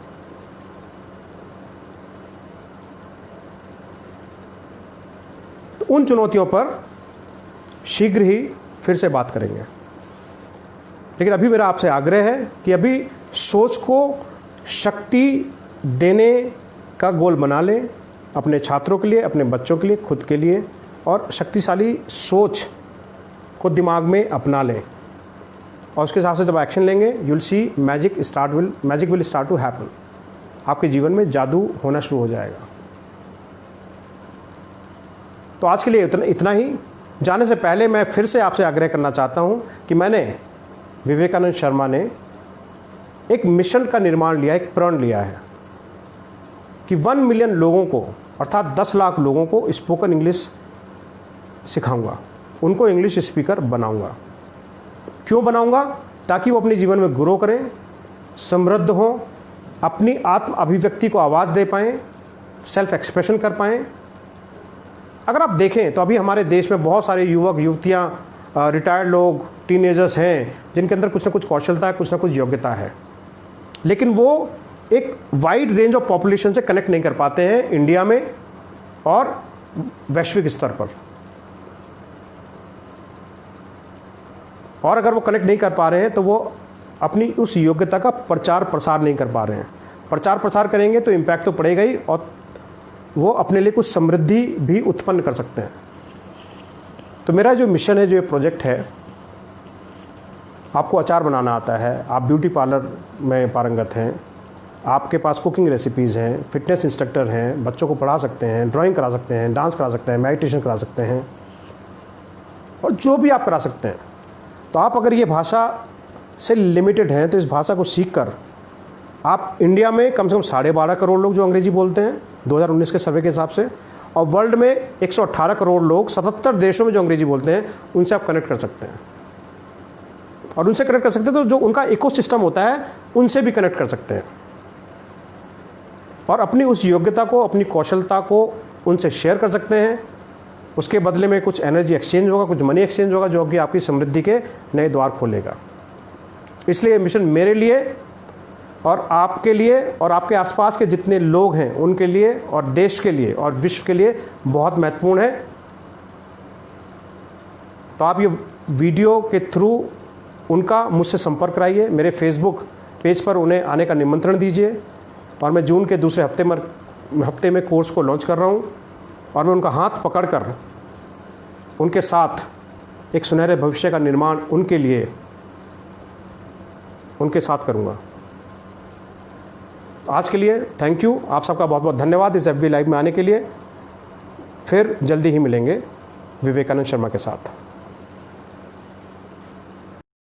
तो उन चुनौतियों पर शीघ्र ही फिर से बात करेंगे, लेकिन अभी मेरा आपसे आग्रह है कि अभी सोच को शक्ति देने का गोल बना लें, अपने छात्रों के लिए, अपने बच्चों के लिए, खुद के लिए, और शक्तिशाली सोच को दिमाग में अपना लें। और उसके हिसाब से जब एक्शन लेंगे you will see magic will start to happen. आपके जीवन में जादू होना शुरू हो जाएगा। तो आज के लिए इतना ही। जाने से पहले मैं फिर से आपसे आग्रह करना चाहता हूं कि मैंने, विवेकानंद शर्मा ने एक मिशन का निर्माण लिया, एक प्रण लिया है कि 1 मिलियन लोगों को, अर्थात 10 लाख लोगों को स्पोकन इंग्लिश सिखाऊंगा, उनको इंग्लिश स्पीकर बनाऊंगा। क्यों बनाऊंगा? ताकि वो अपने जीवन में ग्रो करें, समृद्ध हों, अपनी आत्म अभिव्यक्ति को आवाज़ दे पाएँ, सेल्फ एक्सप्रेशन कर पाएँ। अगर आप देखें तो अभी हमारे देश में बहुत सारे युवक युवतियाँ, रिटायर्ड लोग, टीनेजर्स हैं जिनके अंदर कुछ ना कुछ कौशलता है, कुछ ना कुछ योग्यता है, लेकिन वो एक वाइड रेंज ऑफ पॉपुलेशन से कनेक्ट नहीं कर पाते हैं इंडिया में और वैश्विक स्तर पर। और अगर वो कनेक्ट नहीं कर पा रहे हैं तो वो अपनी उस योग्यता का प्रचार प्रसार नहीं कर पा रहे हैं। प्रचार प्रसार करेंगे तो इम्पैक्ट तो पड़ेगा ही, और वो अपने लिए कुछ समृद्धि भी उत्पन्न कर सकते हैं। तो मेरा जो मिशन है, जो ये प्रोजेक्ट है, आपको अचार बनाना आता है, आप ब्यूटी पार्लर में पारंगत हैं, आपके पास कुकिंग रेसिपीज़ हैं, फिटनेस इंस्ट्रक्टर हैं, बच्चों को पढ़ा सकते हैं, ड्राइंग करा सकते हैं, डांस करा सकते हैं, मेडिटेशन करा सकते हैं, और जो भी आप करा सकते हैं। तो आप अगर ये भाषा से लिमिटेड हैं तो इस भाषा को सीखकर आप इंडिया में कम से कम 12.5 करोड़ लोग जो अंग्रेजी बोलते हैं 2019 के सर्वे के हिसाब से, और वर्ल्ड में 118 करोड़ लोग 77 देशों में जो अंग्रेजी बोलते हैं, उनसे आप कनेक्ट कर सकते हैं। और उनसे कनेक्ट कर सकते हैं तो जो उनका इकोसिस्टम होता है उनसे भी कनेक्ट कर सकते हैं, और अपनी उस योग्यता को, अपनी कौशलता को उनसे शेयर कर सकते हैं। उसके बदले में कुछ एनर्जी एक्सचेंज होगा, कुछ मनी एक्सचेंज होगा, जो कि आपकी समृद्धि के नए द्वार खोलेगा। इसलिए मिशन मेरे लिए और आपके लिए और आपके आसपास के जितने लोग हैं उनके लिए और देश के लिए और विश्व के लिए बहुत महत्वपूर्ण है। तो आप ये वीडियो के थ्रू उनका मुझसे संपर्क कराइए, मेरे फेसबुक पेज पर उन्हें आने का निमंत्रण दीजिए। और मैं जून के दूसरे हफ्ते में कोर्स को लॉन्च कर रहा हूँ, और मैं उनका हाथ पकड़कर उनके साथ एक सुनहरे भविष्य का निर्माण उनके लिए, उनके साथ करूँगा। आज के लिए थैंक यू, आप सबका बहुत बहुत धन्यवाद इस FB लाइव में आने के लिए। फिर जल्दी ही मिलेंगे विवेकानंद शर्मा के साथ।